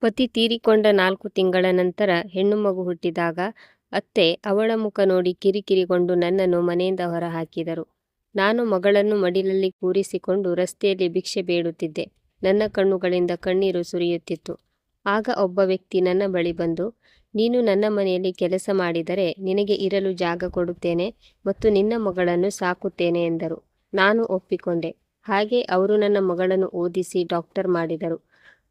ಪತಿ ತೀರಿಕೊಂಡ 4 ತಿಂಗಳ ನಂತರ ಹೆಣ್ಣು ಮಗು ಹುಟ್ಟಿದಾಗ ಅತ್ತೆ ಅವಳ ಮುಖ ನೋಡಿ ಕಿರಿಕಿರಿಗೊಂಡು ನನ್ನನ್ನು ಮನೆಯಿಂದ ಹೊರಹಾಕಿದರು. ನಾನು ಮಗಳನ್ನು ಮಡಿಲಲ್ಲಿ ಕೂರಿಸಿಕೊಂಡು ರಸ್ತೆಯಲ್ಲಿ ಭಿಕ್ಷೆ ಬೇಡುತ್ತಿದ್ದೆ. ನನ್ನ ಕಣ್ಣುಗಳಿಂದ ಕಣ್ಣೀರು ಸುರಿಯುತ್ತಿತ್ತು. ಆಗ ಒಬ್ಬ ವ್ಯಕ್ತಿ ನನ್ನ ಬಳಿ ಬಂದು, ನೀನು ನನ್ನ ಮನೆಯಲ್ಲಿ ಕೆಲಸ ಮಾಡಿದರೆ ನಿನಗೆ ಇರಲು ಜಾಗ ಕೊಡುತ್ತೇನೆ ಮತ್ತು ನಿನ್ನ ಮಗಳನ್ನು ಸಾಕುತ್ತೇನೆ ಎಂದರು. ನಾನು ಒಪ್ಪಿಕೊಂಡೆ. ಹಾಗೆ ಅವರು ನನ್ನ ಮಗಳನ್ನು ಓದಿಸಿ ಡಾಕ್ಟರ್ ಮಾಡಿದರು.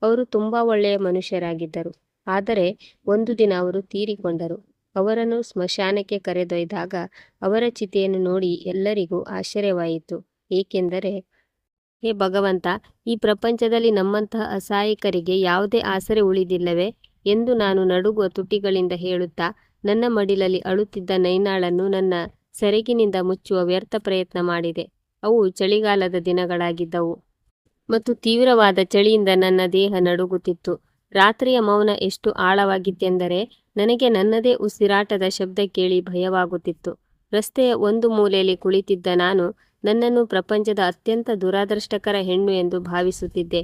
ಅವರು ತುಂಬಾ ಒಳ್ಳೆಯ ಮನುಷ್ಯರಾಗಿದ್ದರು. ಆದರೆ ಒಂದು ದಿನ ಅವರು ತೀರಿಕೊಂಡರು. ಅವರನ್ನು ಸ್ಮಶಾನಕ್ಕೆ ಕರೆದೊಯ್ದಾಗ ಅವರ ಚಿತೆಯನ್ನು ನೋಡಿ ಎಲ್ಲರಿಗೂ ಆಶ್ಚರ್ಯವಾಯಿತು. ಏಕೆಂದರೆ, ಹೇ ಭಗವಂತ, ಈ ಪ್ರಪಂಚದಲ್ಲಿ ನಮ್ಮಂತಹ ಅಸಹಾಯಕರಿಗೆ ಯಾವುದೇ ಆಸರೆ ಉಳಿದಿಲ್ಲವೇ ಎಂದು ನಾನು ನಡುಗುವ ತುಟಿಗಳಿಂದ ಹೇಳುತ್ತಾ ನನ್ನ ಮಡಿಲಲ್ಲಿ ಅಳುತ್ತಿದ್ದ ನೈನಾಳನ್ನು ನನ್ನ ಸೆರಗಿನಿಂದ ಮುಚ್ಚುವ ವ್ಯರ್ಥ ಪ್ರಯತ್ನ ಮಾಡಿದೆ. ಅವು ಚಳಿಗಾಲದ ದಿನಗಳಾಗಿದ್ದವು ಮತ್ತು ತೀವ್ರವಾದ ಚಳಿಯಿಂದ ನನ್ನ ದೇಹ ನಡುಗುತ್ತಿತ್ತು. ರಾತ್ರಿಯ ಮೌನ ಎಷ್ಟು ಆಳವಾಗಿತ್ತೆಂದರೆ ನನಗೆ ನನ್ನದೇ ಉಸಿರಾಟದ ಶಬ್ದ ಕೇಳಿ ಭಯವಾಗುತ್ತಿತ್ತು. ರಸ್ತೆಯ ಒಂದು ಮೂಲೆಯಲ್ಲಿ ಕುಳಿತಿದ್ದ ನಾನು ನನ್ನನ್ನು ಪ್ರಪಂಚದ ಅತ್ಯಂತ ದುರದೃಷ್ಟಕರ ಹೆಣ್ಣು ಎಂದು ಭಾವಿಸುತ್ತಿದ್ದೆ.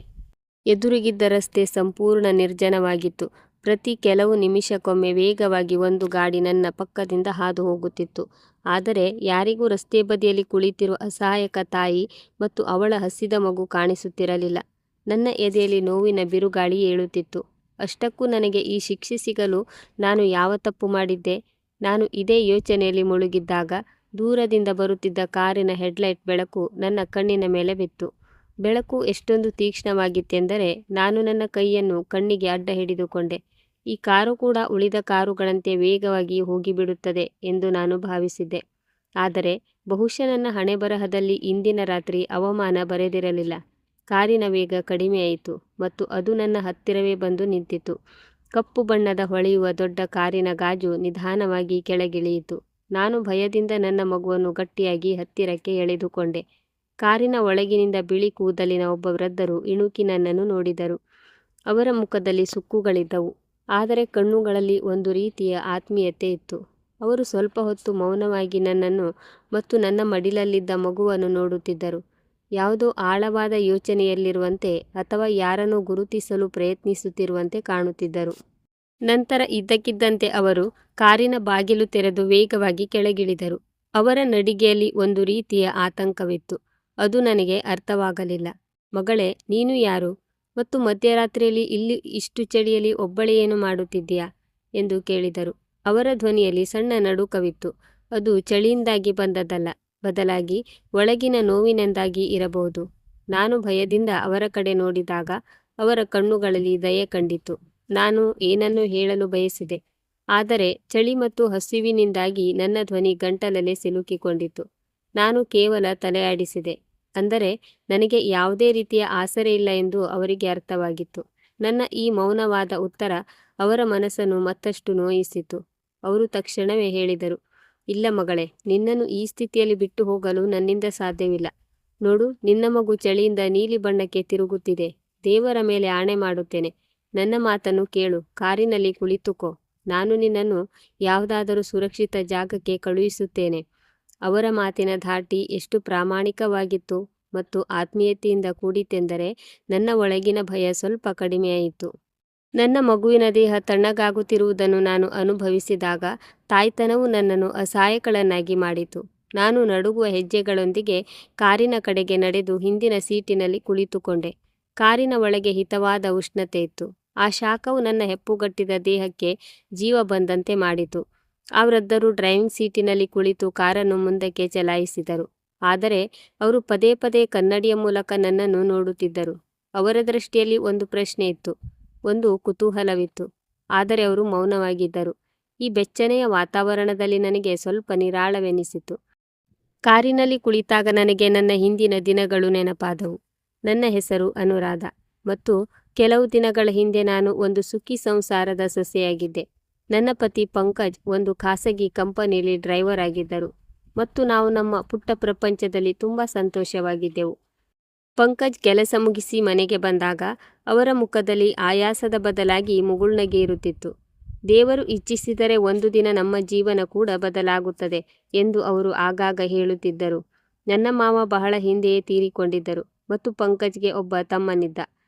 ಎದುರಿಗಿದ್ದ ರಸ್ತೆ ಸಂಪೂರ್ಣ ನಿರ್ಜನವಾಗಿತ್ತು. ಪ್ರತಿ ಕೆಲವು ನಿಮಿಷಕ್ಕೊಮ್ಮೆ ವೇಗವಾಗಿ ಒಂದು ಗಾಡಿ ನನ್ನ ಪಕ್ಕದಿಂದ ಹಾದು ಹೋಗುತ್ತಿತ್ತು. ಆದರೆ ಯಾರಿಗೂ ರಸ್ತೆ ಬದಿಯಲ್ಲಿ ಕುಳಿತಿರುವ ಅಸಹಾಯಕ ತಾಯಿ ಮತ್ತು ಅವಳ ಹಸಿದ ಮಗು ಕಾಣಿಸುತ್ತಿರಲಿಲ್ಲ. ನನ್ನ ಎದೆಯಲ್ಲಿ ನೋವಿನ ಬಿರುಗಾಳಿ ಏಳುತ್ತಿತ್ತು. ಅಷ್ಟಕ್ಕೂ ನನಗೆ ಈ ಶಿಕ್ಷೆ ಸಿಗಲು ನಾನು ಯಾವ ತಪ್ಪು ಮಾಡಿದ್ದೆ? ನಾನು ಇದೇ ಯೋಚನೆಯಲ್ಲಿ ಮುಳುಗಿದ್ದಾಗ ದೂರದಿಂದ ಬರುತ್ತಿದ್ದ ಕಾರಿನ ಹೆಡ್ಲೈಟ್ ಬೆಳಕು ನನ್ನ ಕಣ್ಣಿನ ಮೇಲೆ ಬಿತ್ತು. ಬೆಳಕು ಎಷ್ಟೊಂದು ತೀಕ್ಷ್ಣವಾಗಿತ್ತೆಂದರೆ ನಾನು ನನ್ನ ಕೈಯನ್ನು ಕಣ್ಣಿಗೆ ಅಡ್ಡ ಹಿಡಿದುಕೊಂಡೆ. ಈ ಕಾರು ಕೂಡ ಉಳಿದ ಕಾರುಗಳಂತೆ ವೇಗವಾಗಿ ಹೋಗಿಬಿಡುತ್ತದೆ ಎಂದು ನಾನು ಭಾವಿಸಿದ್ದೆ. ಆದರೆ ಬಹುಶಃ ನನ್ನ ಹಣೆಬರಹದಲ್ಲಿ ಇಂದಿನ ರಾತ್ರಿ ಅವಮಾನ ಬರೆದಿರಲಿಲ್ಲ. ಕಾರಿನ ವೇಗ ಕಡಿಮೆಯಾಯಿತು ಮತ್ತು ಅದು ನನ್ನ ಹತ್ತಿರವೇ ಬಂದು ನಿಂತಿತು. ಕಪ್ಪು ಬಣ್ಣದ ಹೊಳೆಯುವ ದೊಡ್ಡ ಕಾರಿನ ಗಾಜು ನಿಧಾನವಾಗಿ ಕೆಳಗಿಳಿಯಿತು. ನಾನು ಭಯದಿಂದ ನನ್ನ ಮಗುವನ್ನು ಗಟ್ಟಿಯಾಗಿ ಹತ್ತಿರಕ್ಕೆ ಎಳೆದುಕೊಂಡೆ. ಕಾರಿನ ಒಳಗಿನಿಂದ ಬಿಳಿ ಕೂದಲಿನ ಒಬ್ಬ ವೃದ್ಧರು ಇಣುಕಿ ನನ್ನನ್ನು ನೋಡಿದರು. ಅವರ ಮುಖದಲ್ಲಿ ಸುಕ್ಕುಗಳಿದ್ದವು, ಆದರೆ ಕಣ್ಣುಗಳಲ್ಲಿ ಒಂದು ರೀತಿಯ ಆತ್ಮೀಯತೆ ಇತ್ತು. ಅವರು ಸ್ವಲ್ಪ ಹೊತ್ತು ಮೌನವಾಗಿ ನನ್ನನ್ನು ಮತ್ತು ನನ್ನ ಮಡಿಲಲ್ಲಿದ್ದ ಮಗುವನ್ನು ನೋಡುತ್ತಿದ್ದರು, ಯಾವುದೋ ಆಳವಾದ ಯೋಚನೆಯಲ್ಲಿರುವಂತೆ ಅಥವಾ ಯಾರನ್ನೋ ಗುರುತಿಸಲು ಪ್ರಯತ್ನಿಸುತ್ತಿರುವಂತೆ ಕಾಣುತ್ತಿದ್ದರು. ನಂತರ ಇದ್ದಕ್ಕಿದ್ದಂತೆ ಅವರು ಕಾರಿನ ಬಾಗಿಲು ತೆರೆದು ವೇಗವಾಗಿ ಕೆಳಗಿಳಿದರು. ಅವರ ನಡಿಗೆಯಲ್ಲಿ ಒಂದು ರೀತಿಯ ಆತಂಕವಿತ್ತು. ಅದು ನನಗೆ ಅರ್ಥವಾಗಲಿಲ್ಲ. ಮಗಳೇ, ನೀನು ಯಾರು? ಮತ್ತು ಮಧ್ಯರಾತ್ರಿಯಲ್ಲಿ ಇಲ್ಲಿ ಇಷ್ಟು ಚಳಿಯಲ್ಲಿ ಒಬ್ಬಳೇ ಏನು ಮಾಡುತ್ತಿದ್ದೀಯಾ ಎಂದು ಕೇಳಿದರು. ಅವರ ಧ್ವನಿಯಲ್ಲಿ ಸಣ್ಣ ನಡುಕವಿತ್ತು. ಅದು ಚಳಿಯಿಂದಾಗಿ ಬಂದದ್ದಲ್ಲ, ಬದಲಾಗಿ ಒಳಗಿನ ನೋವಿನಿಂದಾಗಿ ಇರಬಹುದು. ನಾನು ಭಯದಿಂದ ಅವರ ಕಡೆ ನೋಡಿದಾಗ ಅವರ ಕಣ್ಣುಗಳಲ್ಲಿ ದಯೆ ಕಂಡಿತು. ನಾನು ಏನನ್ನೋ ಹೇಳಲು ಬಯಸಿದೆ, ಆದರೆ ಚಳಿ ಮತ್ತು ಹಸಿವಿನಿಂದಾಗಿ ನನ್ನ ಧ್ವನಿ ಗಂಟಲಲ್ಲಿ ಸಿಲುಕಿಕೊಂಡಿತು. ನಾನು ಕೇವಲ ತಲೆಯಾಡಿಸಿದೆ, ಅಂದರೆ ನನಗೆ ಯಾವುದೇ ರೀತಿಯ ಆಸರೆ ಇಲ್ಲ ಎಂದು ಅವರಿಗೆ ಅರ್ಥವಾಗಿತ್ತು. ನನ್ನ ಈ ಮೌನವಾದ ಉತ್ತರ ಅವರ ಮನಸ್ಸನ್ನು ಮತ್ತಷ್ಟು ನೋಯಿಸಿತು. ಅವರು ತಕ್ಷಣವೇ ಹೇಳಿದರು, ಇಲ್ಲ ಮಗಳೇ, ನಿನ್ನನ್ನು ಈ ಸ್ಥಿತಿಯಲ್ಲಿ ಬಿಟ್ಟು ಹೋಗಲು ನನ್ನಿಂದ ಸಾಧ್ಯವಿಲ್ಲ. ನೋಡು, ನಿನ್ನ ಮಗು ಚಳಿಯಿಂದ ನೀಲಿ ಬಣ್ಣಕ್ಕೆ ತಿರುಗುತ್ತಿದೆ. ದೇವರ ಮೇಲೆ ಆಣೆ ಮಾಡುತ್ತೇನೆ, ನನ್ನ ಮಾತನ್ನು ಕೇಳು. ಕಾರಿನಲ್ಲಿ ಕುಳಿತುಕೋ. ನಾನು ನಿನ್ನನ್ನು ಯಾವುದಾದರೂ ಸುರಕ್ಷಿತ ಜಾಗಕ್ಕೆ ಕಳುಹಿಸುತ್ತೇನೆ. ಅವರ ಮಾತಿನ ಧಾಟಿ ಎಷ್ಟು ಪ್ರಾಮಾಣಿಕವಾಗಿತ್ತು ಮತ್ತು ಆತ್ಮೀಯತೆಯಿಂದ ಕೂಡಿತೆಂದರೆ ನನ್ನ ಒಳಗಿನ ಭಯ ಸ್ವಲ್ಪ ಕಡಿಮೆಯಾಯಿತು. ನನ್ನ ಮಗುವಿನ ದೇಹ ತಣ್ಣಗಾಗುತ್ತಿರುವುದನ್ನು ನಾನು ಅನುಭವಿಸಿದಾಗ ತಾಯ್ತನವು ನನ್ನನ್ನು ಅಸಹಾಯಕಳನ್ನಾಗಿ ಮಾಡಿತು. ನಾನು ನಡುಗುವ ಹೆಜ್ಜೆಗಳೊಂದಿಗೆ ಕಾರಿನ ಕಡೆಗೆ ನಡೆದು ಹಿಂದಿನ ಸೀಟಿನಲ್ಲಿ ಕುಳಿತುಕೊಂಡೆ. ಕಾರಿನ ಒಳಗೆ ಹಿತವಾದ ಉಷ್ಣತೆ ಇತ್ತು. ಆ ಶಾಖವು ನನ್ನ ಹೆಪ್ಪುಗಟ್ಟಿದ ದೇಹಕ್ಕೆ ಜೀವ ಬಂದಂತೆ ಮಾಡಿತು. ಆ ವೃದ್ಧರು ಡ್ರೈವಿಂಗ್ ಸೀಟಿನಲ್ಲಿ ಕುಳಿತು ಕಾರನ್ನು ಮುಂದಕ್ಕೆ ಚಲಾಯಿಸಿದರು. ಆದರೆ ಅವರು ಪದೇ ಪದೇ ಕನ್ನಡಿಯ ಮೂಲಕ ನನ್ನನ್ನು ನೋಡುತ್ತಿದ್ದರು. ಅವರ ದೃಷ್ಟಿಯಲ್ಲಿ ಒಂದು ಪ್ರಶ್ನೆ ಇತ್ತು, ಒಂದು ಕುತೂಹಲವಿತ್ತು. ಆದರೆ ಅವರು ಮೌನವಾಗಿದ್ದರು. ಈ ಬೆಚ್ಚನೆಯ ವಾತಾವರಣದಲ್ಲಿ ನನಗೆ ಸ್ವಲ್ಪ ನಿರಾಳವೆನಿಸಿತು. ಕಾರಿನಲ್ಲಿ ಕುಳಿತಾಗ ನನಗೆ ನನ್ನ ಹಿಂದಿನ ದಿನಗಳು ನೆನಪಾದವು. ನನ್ನ ಹೆಸರು ಅನುರಾಧ ಮತ್ತು ಕೆಲವು ದಿನಗಳ ಹಿಂದೆ ನಾನು ಒಂದು ಸುಖಿ ಸಂಸಾರದ ಸೊಸೆಯಾಗಿದ್ದೆ. ನನ್ನ ಪತಿ ಪಂಕಜ್ ಒಂದು ಖಾಸಗಿ ಕಂಪನಿಯಲ್ಲಿ ಡ್ರೈವರ್ ಆಗಿದ್ದರು ಮತ್ತು ನಾವು ನಮ್ಮ ಪುಟ್ಟ ಪ್ರಪಂಚದಲ್ಲಿ ತುಂಬ ಸಂತೋಷವಾಗಿದ್ದೆವು. ಪಂಕಜ್ ಕೆಲಸ ಮುಗಿಸಿ ಮನೆಗೆ ಬಂದಾಗ ಅವರ ಮುಖದಲ್ಲಿ ಆಯಾಸದ ಬದಲಾಗಿ ಮುಗುಳ್ನಗೆ ಇರುತ್ತಿತ್ತು. ದೇವರು ಇಚ್ಛಿಸಿದರೆ ಒಂದು ದಿನ ನಮ್ಮ ಜೀವನ ಕೂಡ ಬದಲಾಗುತ್ತದೆ ಎಂದು ಅವರು ಆಗಾಗ ಹೇಳುತ್ತಿದ್ದರು. ನನ್ನ ಮಾವ ಬಹಳ ಹಿಂದೆಯೇ ತೀರಿಕೊಂಡಿದ್ದರು ಮತ್ತು ಪಂಕಜ್ಗೆ ಒಬ್ಬ ತಮ್ಮನಿದ್ದ.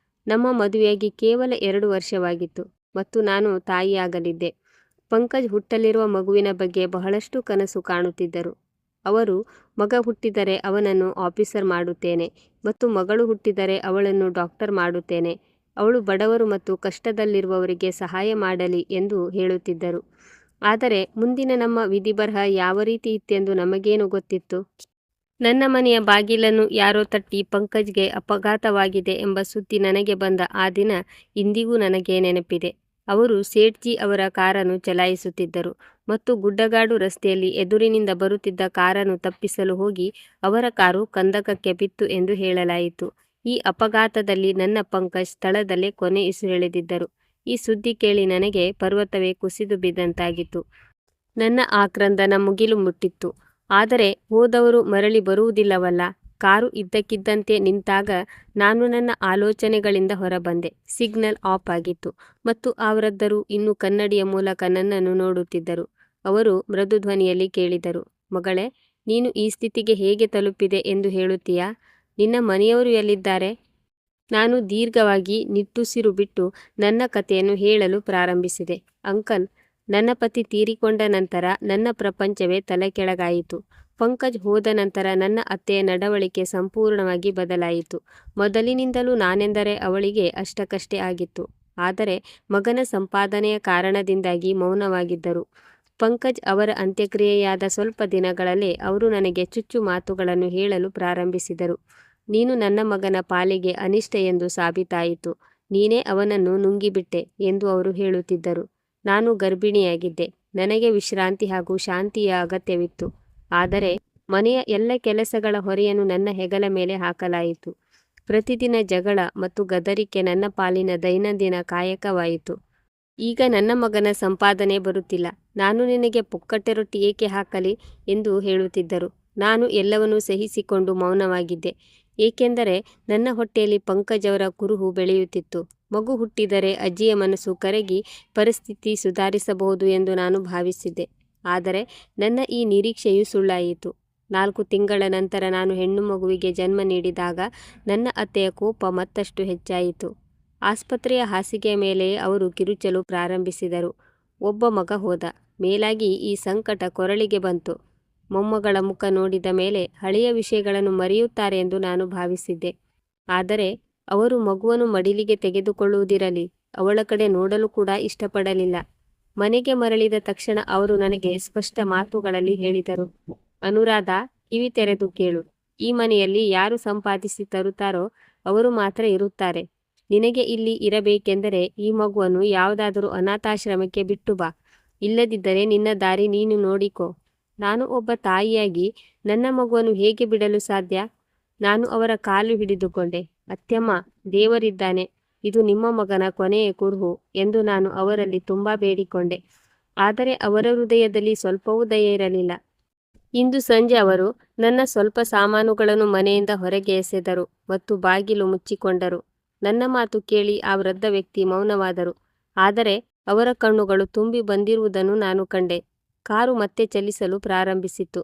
ನಮ್ಮ ಮದುವೆಯಾಗಿ ಕೇವಲ 2 ವರ್ಷವಾಗಿತ್ತು ಮತ್ತು ನಾನು ತಾಯಿಯಾಗಲಿದ್ದೆ. ಪಂಕಜ್ ಹುಟ್ಟಲಿರುವ ಮಗುವಿನ ಬಗ್ಗೆ ಬಹಳಷ್ಟು ಕನಸು ಕಾಣುತ್ತಿದ್ದರು. ಅವರು ಮಗ ಹುಟ್ಟಿದರೆ ಅವನನ್ನು ಆಫೀಸರ್ ಮಾಡುತ್ತೇನೆ ಮತ್ತು ಮಗಳು ಹುಟ್ಟಿದರೆ ಅವಳನ್ನು ಡಾಕ್ಟರ್ ಮಾಡುತ್ತೇನೆ. ಅವಳು ಬಡವರು ಮತ್ತು ಕಷ್ಟದಲ್ಲಿರುವವರಿಗೆ ಸಹಾಯ ಮಾಡಲಿ ಎಂದು ಹೇಳುತ್ತಿದ್ದರು. ಆದರೆ ಮುಂದಿನ ನಮ್ಮ ವಿಧಿಬರಹ ಯಾವ ರೀತಿ ಇತ್ತೆಂದು ನಮಗೇನು ಗೊತ್ತಿತ್ತು? ನನ್ನ ಮನೆಯ ಬಾಗಿಲನ್ನು ಯಾರೋ ತಟ್ಟಿ ಪಂಕಜ್ಗೆ ಅಪಘಾತವಾಗಿದೆ ಎಂಬ ಸುದ್ದಿ ನನಗೆ ಬಂದ ಆ ದಿನ ಇಂದಿಗೂ ನನಗೆ ನೆನಪಿದೆ. ಅವರು ಸೇಠ್ಜಿ ಅವರ ಕಾರನ್ನು ಚಲಾಯಿಸುತ್ತಿದ್ದರು ಮತ್ತು ಗುಡ್ಡಗಾಡು ರಸ್ತೆಯಲ್ಲಿ ಎದುರಿನಿಂದ ಬರುತ್ತಿದ್ದ ಕಾರನ್ನು ತಪ್ಪಿಸಲು ಹೋಗಿ ಅವರ ಕಾರು ಕಂದಕಕ್ಕೆ ಬಿತ್ತು ಎಂದು ಹೇಳಲಾಯಿತು. ಈ ಅಪಘಾತದಲ್ಲಿ ನನ್ನ ಪಂಕಜ್ ಸ್ಥಳದಲ್ಲೇ ಕೊನೆಯುಸಿರೆಳೆದಿದ್ದರು. ಈ ಸುದ್ದಿ ಕೇಳಿ ನನಗೆ ಪರ್ವತವೇ ಕುಸಿದು ಬಿದ್ದಂತಾಗಿತ್ತು. ನನ್ನ ಆಕ್ರಂದನ ಮುಗಿಲು ಮುಟ್ಟಿತ್ತು. ಆದರೆ ಹೋದವರು ಮರಳಿ ಬರುವುದಿಲ್ಲವಲ್ಲ. ಕಾರು ಇದ್ದಕ್ಕಿದ್ದಂತೆ ನಿಂತಾಗ ನಾನು ನನ್ನ ಆಲೋಚನೆಗಳಿಂದ ಹೊರಬಂದೆ. ಸಿಗ್ನಲ್ ಆಫ್ ಆಗಿತ್ತು ಮತ್ತು ಆ ವೃದ್ಧರು ಇನ್ನೂ ಕನ್ನಡಿಯ ಮೂಲಕ ನನ್ನನ್ನು ನೋಡುತ್ತಿದ್ದರು. ಅವರು ಮೃದು ಧ್ವನಿಯಲ್ಲಿ ಕೇಳಿದರು, ಮಗಳೇ, ನೀನು ಈ ಸ್ಥಿತಿಗೆ ಹೇಗೆ ತಲುಪಿದೆ ಎಂದು ಹೇಳುತ್ತೀಯಾ? ನಿನ್ನ ಮನೆಯವರು ಎಲ್ಲಿದ್ದಾರೆ? ನಾನು ದೀರ್ಘವಾಗಿ ನಿಟ್ಟುಸಿರು ಬಿಟ್ಟು ನನ್ನ ಕಥೆಯನ್ನು ಹೇಳಲು ಪ್ರಾರಂಭಿಸಿದೆ. ಅಂಕಲ್, ನನ್ನ ಪತಿ ತೀರಿಕೊಂಡ ನಂತರ ನನ್ನ ಪ್ರಪಂಚವೇ ತಲೆಕೆಳಗಾಯಿತು. ಪಂಕಜ್ ಹೋದ ನಂತರ ನನ್ನ ಅತ್ತೆಯ ನಡವಳಿಕೆ ಸಂಪೂರ್ಣವಾಗಿ ಬದಲಾಯಿತು. ಮೊದಲಿನಿಂದಲೂ ನಾನೆಂದರೆ ಅವಳಿಗೆ ಅಷ್ಟಕ್ಕಷ್ಟೇ ಆಗಿತ್ತು. ಆದರೆ ಮಗನ ಸಂಪಾದನೆಯ ಕಾರಣದಿಂದಾಗಿ ಮೌನವಾಗಿದ್ದರು. ಪಂಕಜ್ ಅವರ ಅಂತ್ಯಕ್ರಿಯೆಯಾದ ಸ್ವಲ್ಪ ದಿನಗಳಲ್ಲೇ ಅವರು ನನಗೆ ಚುಚ್ಚು ಮಾತುಗಳನ್ನು ಹೇಳಲು ಪ್ರಾರಂಭಿಸಿದರು. ನೀನು ನನ್ನ ಮಗನ ಪಾಲಿಗೆ ಅನಿಷ್ಟ ಎಂದು ಸಾಬೀತಾಯಿತು. ನೀನೇ ಅವನನ್ನು ನುಂಗಿಬಿಟ್ಟೆ ಎಂದು ಅವರು ಹೇಳುತ್ತಿದ್ದರು. ನಾನು ಗರ್ಭಿಣಿಯಾಗಿದ್ದೆ. ನನಗೆ ವಿಶ್ರಾಂತಿ ಹಾಗೂ ಶಾಂತಿಯ ಅಗತ್ಯವಿತ್ತು. ಆದರೆ ಮನೆಯ ಎಲ್ಲ ಕೆಲಸಗಳ ಹೊರೆಯನ್ನು ನನ್ನ ಹೆಗಲ ಮೇಲೆ ಹಾಕಲಾಯಿತು. ಪ್ರತಿದಿನ ಜಗಳ ಮತ್ತು ಗದರಿಕೆ ನನ್ನ ಪಾಲಿನ ದೈನಂದಿನ ಕಾಯಕವಾಯಿತು. ಈಗ ನನ್ನ ಮಗನ ಸಂಪಾದನೆ ಬರುತ್ತಿಲ್ಲ. ನಾನು ನಿನಗೆ ಪುಕ್ಕಟೆ ರೊಟ್ಟಿ ಏಕೆ ಹಾಕಲಿ ಎಂದು ಹೇಳುತ್ತಿದ್ದರು. ನಾನು ಎಲ್ಲವನ್ನೂ ಸಹಿಸಿಕೊಂಡು ಮೌನವಾಗಿದ್ದೆ. ಏಕೆಂದರೆ ನನ್ನ ಹೊಟ್ಟೆಯಲ್ಲಿ ಪಂಕಜ್ ಅವರ ಕುರುಹು ಬೆಳೆಯುತ್ತಿತ್ತು. ಮಗು ಹುಟ್ಟಿದರೆ ಅಜ್ಜಿಯ ಮನಸ್ಸು ಕರಗಿ ಪರಿಸ್ಥಿತಿ ಸುಧಾರಿಸಬಹುದು ಎಂದು ನಾನು ಭಾವಿಸಿದ್ದೆ. ಆದರೆ ನನ್ನ ಈ ನಿರೀಕ್ಷೆಯು ಸುಳ್ಳಾಯಿತು. 4 ತಿಂಗಳ ನಂತರ ನಾನು ಹೆಣ್ಣು ಮಗುವಿಗೆ ಜನ್ಮ ನೀಡಿದಾಗ ನನ್ನ ಅತ್ತೆಯ ಕೋಪ ಮತ್ತಷ್ಟು ಹೆಚ್ಚಾಯಿತು. ಆಸ್ಪತ್ರೆಯ ಹಾಸಿಗೆಯ ಮೇಲೆಯೇ ಅವರು ಕಿರುಚಲು ಪ್ರಾರಂಭಿಸಿದರು. ಒಬ್ಬ ಮಗ ಹೋದ. ಮೇಲಾಗಿ ಈ ಸಂಕಟ ಕೊರಳಿಗೆ ಬಂತು. ಮೊಮ್ಮಗಳ ಮುಖ ನೋಡಿದ ಮೇಲೆ ಹಳೆಯ ವಿಷಯಗಳನ್ನು ಮರೆಯುತ್ತಾರೆ ಎಂದು ನಾನು ಭಾವಿಸಿದ್ದೆ. ಆದರೆ ಅವರು ಮಗುವನ್ನು ಮಡಿಲಿಗೆ ತೆಗೆದುಕೊಳ್ಳುವುದಿರಲಿ, ಅವಳ ಕಡೆ ನೋಡಲು ಕೂಡ ಇಷ್ಟಪಡಲಿಲ್ಲ. ಮನೆಗೆ ಮರಳಿದ ತಕ್ಷಣ ಅವರು ನನಗೆ ಸ್ಪಷ್ಟ ಮಾತುಗಳಲ್ಲಿ ಹೇಳಿದರು, ಅನುರಾಧ, ಕಿವಿ ತೆರೆದು ಕೇಳು. ಈ ಮನೆಯಲ್ಲಿ ಯಾರು ಸಂಪಾದಿಸಿ ತರುತ್ತಾರೋ ಅವರು ಮಾತ್ರ ಇರುತ್ತಾರೆ. ನಿನಗೆ ಇಲ್ಲಿ ಇರಬೇಕೆಂದರೆ ಈ ಮಗುವನ್ನು ಯಾವುದಾದರೂ ಅನಾಥಾಶ್ರಮಕ್ಕೆ ಬಿಟ್ಟು ಬಾ. ಇಲ್ಲದಿದ್ದರೆ ನಿನ್ನ ದಾರಿ ನೀನು ನೋಡಿಕೋ. ನಾನು ಒಬ್ಬ ತಾಯಿಯಾಗಿ ನನ್ನ ಮಗುವನ್ನು ಹೇಗೆ ಬಿಡಲು ಸಾಧ್ಯ? ನಾನು ಅವರ ಕಾಲು ಹಿಡಿದುಕೊಂಡೆ. ಅತ್ಯಮ್ಮ, ದೇವರಿದ್ದಾನೆ. ಇದು ನಿಮ್ಮ ಮಗನ ಕೊನೆಯ ಕುರುಹು ಎಂದು ನಾನು ಅವರಲ್ಲಿ ತುಂಬಾ ಬೇಡಿಕೊಂಡೆ. ಆದರೆ ಅವರ ಹೃದಯದಲ್ಲಿ ಸ್ವಲ್ಪವೂ ದಯೆ ಇರಲಿಲ್ಲ. ಇಂದು ಸಂಜೆ ಅವರು ನನ್ನ ಸ್ವಲ್ಪ ಸಾಮಾನುಗಳನ್ನು ಮನೆಯಿಂದ ಹೊರಗೆ ಎಸೆದರು ಮತ್ತು ಬಾಗಿಲು ಮುಚ್ಚಿಕೊಂಡರು. ನನ್ನ ಮಾತು ಕೇಳಿ ಆ ವೃದ್ಧ ವ್ಯಕ್ತಿ ಮೌನವಾದರು. ಆದರೆ ಅವರ ಕಣ್ಣುಗಳು ತುಂಬಿ ಬಂದಿರುವುದನ್ನು ನಾನು ಕಂಡೆ. ಕಾರು ಮತ್ತೆ ಚಲಿಸಲು ಪ್ರಾರಂಭಿಸಿತು.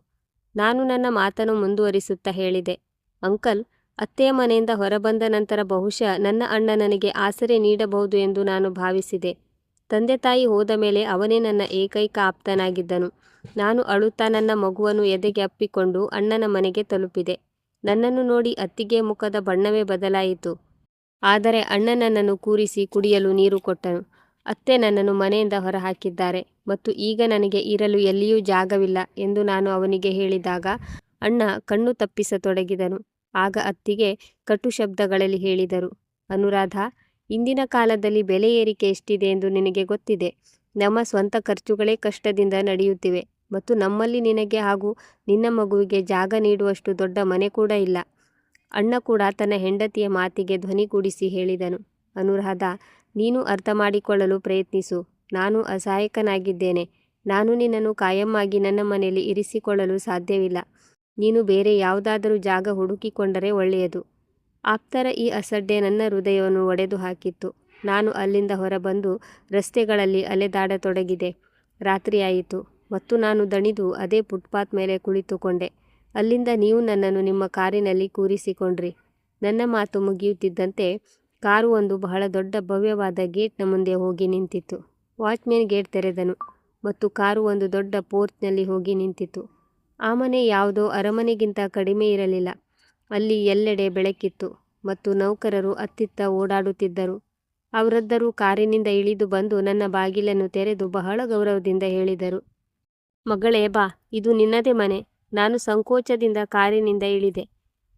ನಾನು ನನ್ನ ಮಾತನ್ನು ಮುಂದುವರಿಸುತ್ತಾ ಹೇಳಿದೆ, ಅಂಕಲ್, ಅತ್ತೆಯ ಮನೆಯಿಂದ ಹೊರಬಂದ ನಂತರ ಬಹುಶಃ ನನ್ನ ಅಣ್ಣ ನನಗೆ ಆಸರೆ ನೀಡಬಹುದು ಎಂದು ನಾನು ಭಾವಿಸಿದೆ. ತಂದೆ ತಾಯಿ ಹೋದ ಮೇಲೆ ಅವನೇ ನನ್ನ ಏಕೈಕ ಆಪ್ತನಾಗಿದ್ದನು. ನಾನು ಅಳುತ್ತಾ ನನ್ನ ಮಗುವನ್ನು ಎದೆಗೆ ಅಪ್ಪಿಕೊಂಡು ಅಣ್ಣನ ಮನೆಗೆ ತಲುಪಿದೆ. ನನ್ನನ್ನು ನೋಡಿ ಅತ್ತಿಗೆಯ ಮುಖದ ಬಣ್ಣವೇ ಬದಲಾಯಿತು. ಆದರೆ ಅಣ್ಣ ನನ್ನನ್ನು ಕೂರಿಸಿ ಕುಡಿಯಲು ನೀರು ಕೊಟ್ಟನು. ಅತ್ತೆ ನನ್ನನ್ನು ಮನೆಯಿಂದ ಹೊರಹಾಕಿದ್ದಾರೆ ಮತ್ತು ಈಗ ನನಗೆ ಇರಲು ಎಲ್ಲಿಯೂ ಜಾಗವಿಲ್ಲ ಎಂದು ನಾನು ಅವನಿಗೆ ಹೇಳಿದಾಗ ಅಣ್ಣ ಕಣ್ಣು ತಪ್ಪಿಸತೊಡಗಿದನು. ಆಗ ಅತ್ತಿಗೆ ಕಟು ಶಬ್ದಗಳಲ್ಲಿ ಹೇಳಿದರು, ಅನುರಾಧ, ಇಂದಿನ ಕಾಲದಲ್ಲಿ ಬೆಲೆ ಏರಿಕೆ ಎಷ್ಟಿದೆ ಎಂದು ನಿನಗೆ ಗೊತ್ತಿದೆ. ನಮ್ಮ ಸ್ವಂತ ಖರ್ಚುಗಳೇ ಕಷ್ಟದಿಂದ ನಡೆಯುತ್ತಿವೆ ಮತ್ತು ನಮ್ಮಲ್ಲಿ ನಿನಗೆ ಹಾಗೂ ನಿನ್ನ ಮಗುವಿಗೆ ಜಾಗ ನೀಡುವಷ್ಟು ದೊಡ್ಡ ಮನೆ ಕೂಡ ಇಲ್ಲ. ಅಣ್ಣ ಕೂಡ ತನ್ನ ಹೆಂಡತಿಯ ಮಾತಿಗೆ ಧ್ವನಿಗೂಡಿಸಿ ಹೇಳಿದನು, ಅನುರಾಧ, ನೀನು ಅರ್ಥ ಮಾಡಿಕೊಳ್ಳಲು ಪ್ರಯತ್ನಿಸು. ನಾನು ಅಸಹಾಯಕನಾಗಿದ್ದೇನೆ. ನಾನು ನಿನ್ನನ್ನು ಕಾಯಮ್ಮಾಗಿ ನನ್ನ ಮನೆಯಲ್ಲಿ ಇರಿಸಿಕೊಳ್ಳಲು ಸಾಧ್ಯವಿಲ್ಲ. ನೀನು ಬೇರೆ ಯಾವುದಾದರೂ ಜಾಗ ಹುಡುಕಿಕೊಂಡರೆ ಒಳ್ಳೆಯದು. ಆಪ್ತರ ಈ ಅಸಡ್ಡೆ ನನ್ನ ಹೃದಯವನ್ನು ಒಡೆದು ಹಾಕಿತ್ತು. ನಾನು ಅಲ್ಲಿಂದ ಹೊರಬಂದು ರಸ್ತೆಗಳಲ್ಲಿ ಅಲೆದಾಡತೊಡಗಿದೆ. ರಾತ್ರಿಯಾಯಿತು ಮತ್ತು ನಾನು ದಣಿದು ಅದೇ ಫುಟ್ಪಾತ್ ಮೇಲೆ ಕುಳಿತುಕೊಂಡೆ. ಅಲ್ಲಿಂದ ನೀವು ನನ್ನನ್ನು ನಿಮ್ಮ ಕಾರಿನಲ್ಲಿ ಕೂರಿಸಿಕೊಂಡ್ರಿ. ನನ್ನ ಮಾತು ಮುಗಿಯುತ್ತಿದ್ದಂತೆ ಕಾರು ಒಂದು ಬಹಳ ದೊಡ್ಡ ಭವ್ಯವಾದ ಗೇಟ್ನ ಮುಂದೆ ಹೋಗಿ ನಿಂತಿತು. ವಾಚ್ಮ್ಯಾನ್ ಗೇಟ್ ತೆರೆದನು ಮತ್ತು ಕಾರು ಒಂದು ದೊಡ್ಡ ಪೋರ್ಚ್ನಲ್ಲಿ ಹೋಗಿ ನಿಂತಿತು. ಆ ಮನೆ ಯಾವುದೋ ಅರಮನೆಗಿಂತ ಕಡಿಮೆ ಇರಲಿಲ್ಲ. ಅಲ್ಲಿ ಎಲ್ಲೆಡೆ ಬೆಳಕಿತ್ತು ಮತ್ತು ನೌಕರರು ಅತ್ತಿತ್ತ ಓಡಾಡುತ್ತಿದ್ದರು. ಆ ವೃದ್ಧರು ಕಾರಿನಿಂದ ಇಳಿದು ಬಂದು ನನ್ನ ಬಾಗಿಲನ್ನು ತೆರೆದು ಬಹಳ ಗೌರವದಿಂದ ಹೇಳಿದರು, "ಮಗಳೇ ಬಾ, ಇದು ನಿನ್ನದೇ ಮನೆ." ನಾನು ಸಂಕೋಚದಿಂದ ಕಾರಿನಿಂದ ಇಳಿದೆ.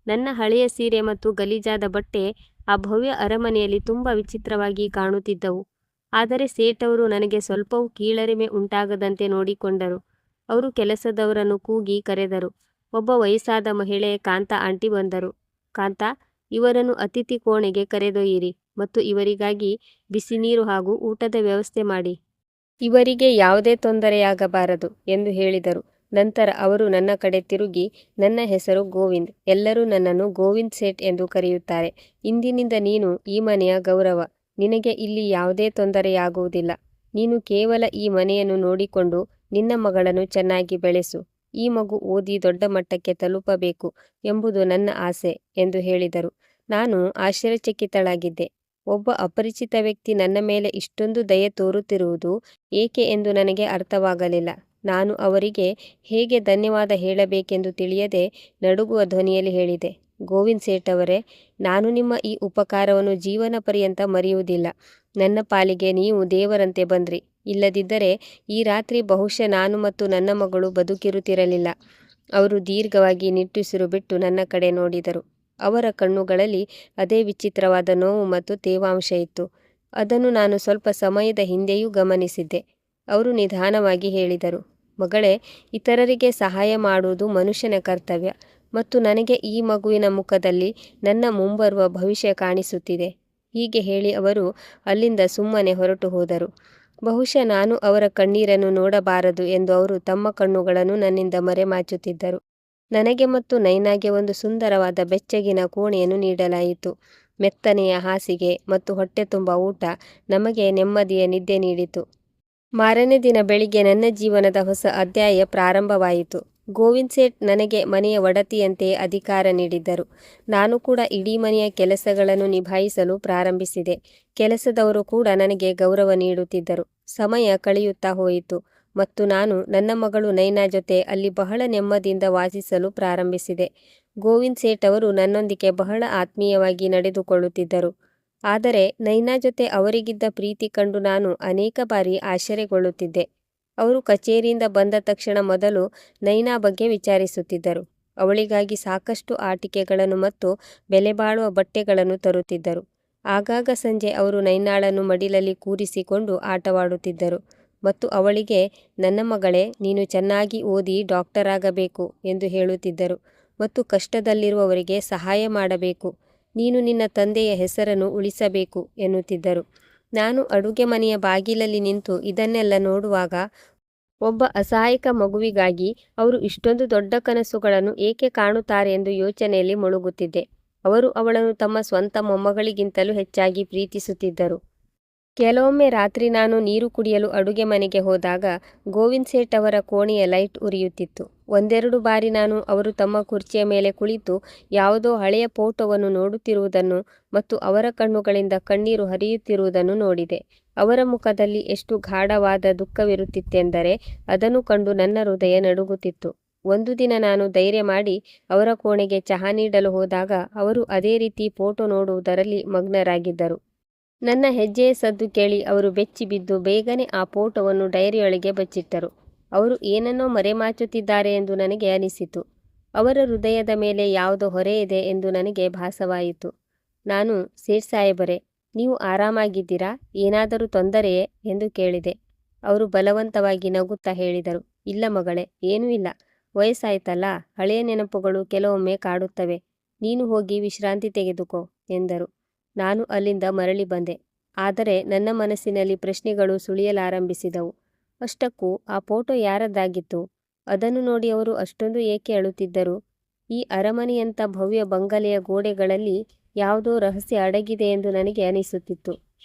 ನನ್ನ ಹಳೆಯ ಸೀರೆ ಮತ್ತು ಗಲೀಜಾದ ಬಟ್ಟೆ ಆ ಭವ್ಯ ಅರಮನೆಯಲ್ಲಿ ತುಂಬ ವಿಚಿತ್ರವಾಗಿ ಕಾಣುತ್ತಿದ್ದವು. ಆದರೆ ಸೇಠವರು ನನಗೆ ಸ್ವಲ್ಪವೂ ಕೀಳರಿಮೆ ಉಂಟಾಗದಂತೆ ನೋಡಿಕೊಂಡರು. ಅವರು ಕೆಲಸದವರನ್ನು ಕೂಗಿ ಕರೆದರು. ಒಬ್ಬ ವಯಸ್ಸಾದ ಮಹಿಳೆ ಕಾಂತ ಆಂಟಿ ಬಂದರು. "ಕಾಂತ, ಇವರನ್ನು ಅತಿಥಿ ಕೋಣೆಗೆ ಕರೆದೊಯ್ಯಿರಿ ಮತ್ತು ಇವರಿಗಾಗಿ ಬಿಸಿ ನೀರು ಹಾಗೂ ಊಟದ ವ್ಯವಸ್ಥೆ ಮಾಡಿ. ಇವರಿಗೆ ಯಾವುದೇ ತೊಂದರೆಯಾಗಬಾರದು" ಎಂದು ಹೇಳಿದರು. ನಂತರ ಅವರು ನನ್ನ ಕಡೆ ತಿರುಗಿ, "ನನ್ನ ಹೆಸರು ಗೋವಿಂದ್. ಎಲ್ಲರೂ ನನ್ನನ್ನು ಗೋವಿಂದ್ ಸೇಠ್ ಎಂದು ಕರೆಯುತ್ತಾರೆ. ಇಂದಿನಿಂದ ನೀನು ಈ ಮನೆಯ ಗೌರವ. ನಿನಗೆ ಇಲ್ಲಿ ಯಾವುದೇ ತೊಂದರೆಯಾಗುವುದಿಲ್ಲ. ನೀನು ಕೇವಲ ಈ ಮನೆಯನ್ನು ನೋಡಿಕೊಂಡು ನಿನ್ನ ಮಗಳನ್ನು ಚೆನ್ನಾಗಿ ಬೆಳೆಸು. ಈ ಮಗು ಓದಿ ದೊಡ್ಡ ಮಟ್ಟಕ್ಕೆ ತಲುಪಬೇಕು ಎಂಬುದು ನನ್ನ ಆಸೆ" ಎಂದು ಹೇಳಿದರು. ನಾನು ಆಶ್ಚರ್ಯಚಕಿತಳಾಗಿದ್ದೆ. ಒಬ್ಬ ಅಪರಿಚಿತ ವ್ಯಕ್ತಿ ನನ್ನ ಮೇಲೆ ಇಷ್ಟೊಂದು ದಯೆ ತೋರುತ್ತಿರುವುದು ಏಕೆ ಎಂದು ನನಗೆ ಅರ್ಥವಾಗಲಿಲ್ಲ. ನಾನು ಅವರಿಗೆ ಹೇಗೆ ಧನ್ಯವಾದ ಹೇಳಬೇಕೆಂದು ತಿಳಿಯದೆ ನಡುಗುವ ಧ್ವನಿಯಲ್ಲಿ ಹೇಳಿದೆ, "ಗೋವಿಂದ್ ಸೇಠ್ ಅವರೇ, ನಾನು ನಿಮ್ಮ ಈ ಉಪಕಾರವನ್ನು ಜೀವನ ಪರ್ಯಂತ ಮರೆಯುವುದಿಲ್ಲ. ನನ್ನ ಪಾಲಿಗೆ ನೀವು ದೇವರಂತೆ ಬಂದ್ರಿ. ಇಲ್ಲದಿದ್ದರೆ ಈ ರಾತ್ರಿ ಬಹುಶಃ ನಾನು ಮತ್ತು ನನ್ನ ಮಗಳು ಬದುಕಿರುತ್ತಿರಲಿಲ್ಲ." ಅವರು ದೀರ್ಘವಾಗಿ ನಿಟ್ಟುಸಿರು ಬಿಟ್ಟು ನನ್ನ ಕಡೆ ನೋಡಿದರು. ಅವರ ಕಣ್ಣುಗಳಲ್ಲಿ ಅದೇ ವಿಚಿತ್ರವಾದ ನೋವು ಮತ್ತು ತೇವಾಂಶ ಇತ್ತು. ಅದನ್ನು ನಾನು ಸ್ವಲ್ಪ ಸಮಯದ ಹಿಂದೆಯೂ ಗಮನಿಸಿದ್ದೆ. ಅವರು ನಿಧಾನವಾಗಿ ಹೇಳಿದರು, "ಮಗಳೇ, ಇತರರಿಗೆ ಸಹಾಯ ಮಾಡುವುದು ಮನುಷ್ಯನ ಕರ್ತವ್ಯ ಮತ್ತು ನನಗೆ ಈ ಮಗುವಿನ ಮುಖದಲ್ಲಿ ನನ್ನ ಮುಂಬರುವ ಭವಿಷ್ಯ ಕಾಣಿಸುತ್ತಿದೆ." ಹೀಗೆ ಹೇಳಿ ಅವರು ಅಲ್ಲಿಂದ ಸುಮ್ಮನೆ ಹೊರಟು ಹೋದರು. ಬಹುಶಃ ನಾನು ಅವರ ಕಣ್ಣೀರನ್ನು ನೋಡಬಾರದು ಎಂದು ಅವರು ತಮ್ಮ ಕಣ್ಣುಗಳನ್ನು ನನ್ನಿಂದ ಮರೆಮಾಚುತ್ತಿದ್ದರು. ನನಗೆ ಮತ್ತು ನೈನಾಗೆ ಒಂದು ಸುಂದರವಾದ ಬೆಚ್ಚಗಿನ ಕೋಣೆಯನ್ನು ನೀಡಲಾಯಿತು. ಮೆತ್ತನೆಯ ಹಾಸಿಗೆ ಮತ್ತು ಹೊಟ್ಟೆ ತುಂಬ ಊಟ ನಮಗೆ ನೆಮ್ಮದಿಯ ನಿದ್ದೆ ನೀಡಿತು. ಮಾರನೇ ದಿನ ಬೆಳಿಗ್ಗೆ ನನ್ನ ಜೀವನದ ಹೊಸ ಅಧ್ಯಾಯ ಪ್ರಾರಂಭವಾಯಿತು. ಗೋವಿಂದ್ ಸೇಠ್ ನನಗೆ ಮನೆಯ ಒಡತಿಯಂತೆಯೇ ಅಧಿಕಾರ ನೀಡಿದ್ದರು. ನಾನು ಕೂಡ ಇಡೀ ಮನೆಯ ಕೆಲಸಗಳನ್ನು ನಿಭಾಯಿಸಲು ಪ್ರಾರಂಭಿಸಿದೆ. ಕೆಲಸದವರು ಕೂಡ ನನಗೆ ಗೌರವ ನೀಡುತ್ತಿದ್ದರು. ಸಮಯ ಕಳೆಯುತ್ತಾ ಹೋಯಿತು ಮತ್ತು ನಾನು ನನ್ನ ಮಗಳು ನೈನಾ ಜೊತೆ ಅಲ್ಲಿ ಬಹಳ ನೆಮ್ಮದಿಯಿಂದ ವಾಸಿಸಲು ಪ್ರಾರಂಭಿಸಿದೆ. ಗೋವಿಂದ್ ಸೇಠ್ ಅವರು ನನ್ನೊಂದಿಗೆ ಬಹಳ ಆತ್ಮೀಯವಾಗಿ ನಡೆದುಕೊಳ್ಳುತ್ತಿದ್ದರು. ಆದರೆ ನೈನಾ ಜೊತೆ ಅವರಿಗಿದ್ದ ಪ್ರೀತಿ ಕಂಡು ನಾನು ಅನೇಕ ಬಾರಿ ಆಶ್ಚರ್ಯಗೊಳ್ಳುತ್ತಿದ್ದೆ. ಅವರು ಕಚೇರಿಯಿಂದ ಬಂದ ತಕ್ಷಣ ಮೊದಲು ನೈನಾ ಬಗ್ಗೆ ವಿಚಾರಿಸುತ್ತಿದ್ದರು. ಅವಳಿಗಾಗಿ ಸಾಕಷ್ಟು ಆಟಿಕೆಗಳನ್ನು ಮತ್ತು ಬೆಲೆಬಾಳುವ ಬಟ್ಟೆಗಳನ್ನು ತರುತ್ತಿದ್ದರು. ಆಗಾಗ ಸಂಜೆ ಅವರು ನೈನಾಳನ್ನು ಮಡಿಲಲ್ಲಿ ಕೂರಿಸಿಕೊಂಡು ಆಟವಾಡುತ್ತಿದ್ದರು ಮತ್ತು ಅವಳಿಗೆ, "ನನ್ನ ಮಗಳೇ, ನೀನು ಚೆನ್ನಾಗಿ ಓದಿ ಡಾಕ್ಟರ್ ಆಗಬೇಕು" ಎಂದು ಹೇಳುತ್ತಿದ್ದರು ಮತ್ತು ಕಷ್ಟದಲ್ಲಿರುವವರಿಗೆ ಸಹಾಯ ಮಾಡಬೇಕು, ನೀನು ನಿನ್ನ ತಂದೆಯ ಹೆಸರನ್ನು ಉಳಿಸಬೇಕು ಎನ್ನುತ್ತಿದ್ದರು. ನಾನು ಅಡುಗೆ ಮನೆಯ ಬಾಗಿಲಲ್ಲಿ ನಿಂತು ಇದನ್ನೆಲ್ಲ ನೋಡುವಾಗ ಒಬ್ಬ ಅಸಹಾಯಕ ಮಗುವಿಗಾಗಿ ಅವರು ಇಷ್ಟೊಂದು ದೊಡ್ಡ ಕನಸುಗಳನ್ನು ಏಕೆ ಕಾಣುತ್ತಾರೆ ಎಂದು ಯೋಚನೆಯಲ್ಲಿ ಮುಳುಗುತ್ತಿದ್ದೆ. ಅವರು ಅವಳನ್ನು ತಮ್ಮ ಸ್ವಂತ ಮೊಮ್ಮಗಳಿಗಿಂತಲೂ ಹೆಚ್ಚಾಗಿ ಪ್ರೀತಿಸುತ್ತಿದ್ದರು. ಕೆಲವೊಮ್ಮೆ ರಾತ್ರಿ ನಾನು ನೀರು ಕುಡಿಯಲು ಅಡುಗೆ ಮನೆಗೆ ಹೋದಾಗ ಗೋವಿಂದ್ ಸೇಠ್ ಅವರ ಕೋಣೆಯ ಲೈಟ್ ಉರಿಯುತ್ತಿತ್ತು. ಒಂದೆರಡು ಬಾರಿ ನಾನು ಅವರು ತಮ್ಮ ಕುರ್ಚಿಯ ಮೇಲೆ ಕುಳಿತು ಯಾವುದೋ ಹಳೆಯ ಫೋಟೋವನ್ನು ನೋಡುತ್ತಿರುವುದನ್ನು ಮತ್ತು ಅವರ ಕಣ್ಣುಗಳಿಂದ ಕಣ್ಣೀರು ಹರಿಯುತ್ತಿರುವುದನ್ನು ನೋಡಿದೆ. ಅವರ ಮುಖದಲ್ಲಿ ಎಷ್ಟು ಗಾಢವಾದ ದುಃಖವಿರುತ್ತಿತ್ತೆಂದರೆ ಅದನ್ನು ಕಂಡು ನನ್ನ ಹೃದಯ ನಡುಗುತ್ತಿತ್ತು. ಒಂದು ದಿನ ನಾನು ಧೈರ್ಯ ಮಾಡಿ ಅವರ ಕೋಣೆಗೆ ಚಹಾ ನೀಡಲು ಹೋದಾಗ ಅವರು ಅದೇ ರೀತಿ ಫೋಟೋ ನೋಡುವುದರಲ್ಲಿ ಮಗ್ನರಾಗಿದ್ದರು. ನನ್ನ ಹೆಜ್ಜೆಯ ಸದ್ದು ಕೇಳಿ ಅವರು ಬೆಚ್ಚಿ ಬಿದ್ದು ಬೇಗನೆ ಆ ಫೋಟೋವನ್ನು ಡೈರಿಯೊಳಗೆ ಬಚ್ಚಿಟ್ಟರು. ಅವರು ಏನನ್ನೋ ಮರೆಮಾಚುತ್ತಿದ್ದಾರೆ ಎಂದು ನನಗೆ ಅನಿಸಿತು. ಅವರ ಹೃದಯದ ಮೇಲೆ ಯಾವುದೋ ಹೊರೆ ಇದೆ ಎಂದು ನನಗೆ ಭಾಸವಾಯಿತು. ನಾನು, "ಸೇಠ್ ಸಾಹೇಬರೇ, ನೀವು ಆರಾಮಾಗಿದ್ದೀರಾ? ಏನಾದರೂ ತೊಂದರೆಯೇ?" ಎಂದು ಕೇಳಿದೆ. ಅವರು ಬಲವಂತವಾಗಿ ನಗುತ್ತಾ ಹೇಳಿದರು, "ಇಲ್ಲ ಮಗಳೇ, ಏನೂ ಇಲ್ಲ. ವಯಸ್ಸಾಯ್ತಲ್ಲ, ಹಳೆಯ ನೆನಪುಗಳು ಕೆಲವೊಮ್ಮೆ ಕಾಡುತ್ತವೆ. ನೀನು ಹೋಗಿ ವಿಶ್ರಾಂತಿ ತೆಗೆದುಕೋ" ಎಂದರು. ನಾನು ಅಲ್ಲಿಂದ ಮರಳಿ ಬಂದೆ. ಆದರೆ ನನ್ನ ಮನಸ್ಸಿನಲ್ಲಿ ಪ್ರಶ್ನೆಗಳು ಸುಳಿಯಲಾರಂಭಿಸಿದವು. ಅಷ್ಟಕ್ಕೂ ಆ ಫೋಟೋ ಯಾರದ್ದಾಗಿತ್ತು? ಅದನ್ನು ನೋಡಿ ಅವರು ಅಷ್ಟೊಂದು ಏಕೆ ಅಳುತ್ತಿದ್ದರು? ಈ ಅರಮನೆಯಂಥ ಭವ್ಯ ಬಂಗಲೆಯ ಗೋಡೆಗಳಲ್ಲಿ ಯಾವುದೋ ರಹಸ್ಯ ಅಡಗಿದೆ ಎಂದು ನನಗೆ ಅನಿಸುತ್ತಿತ್ತು.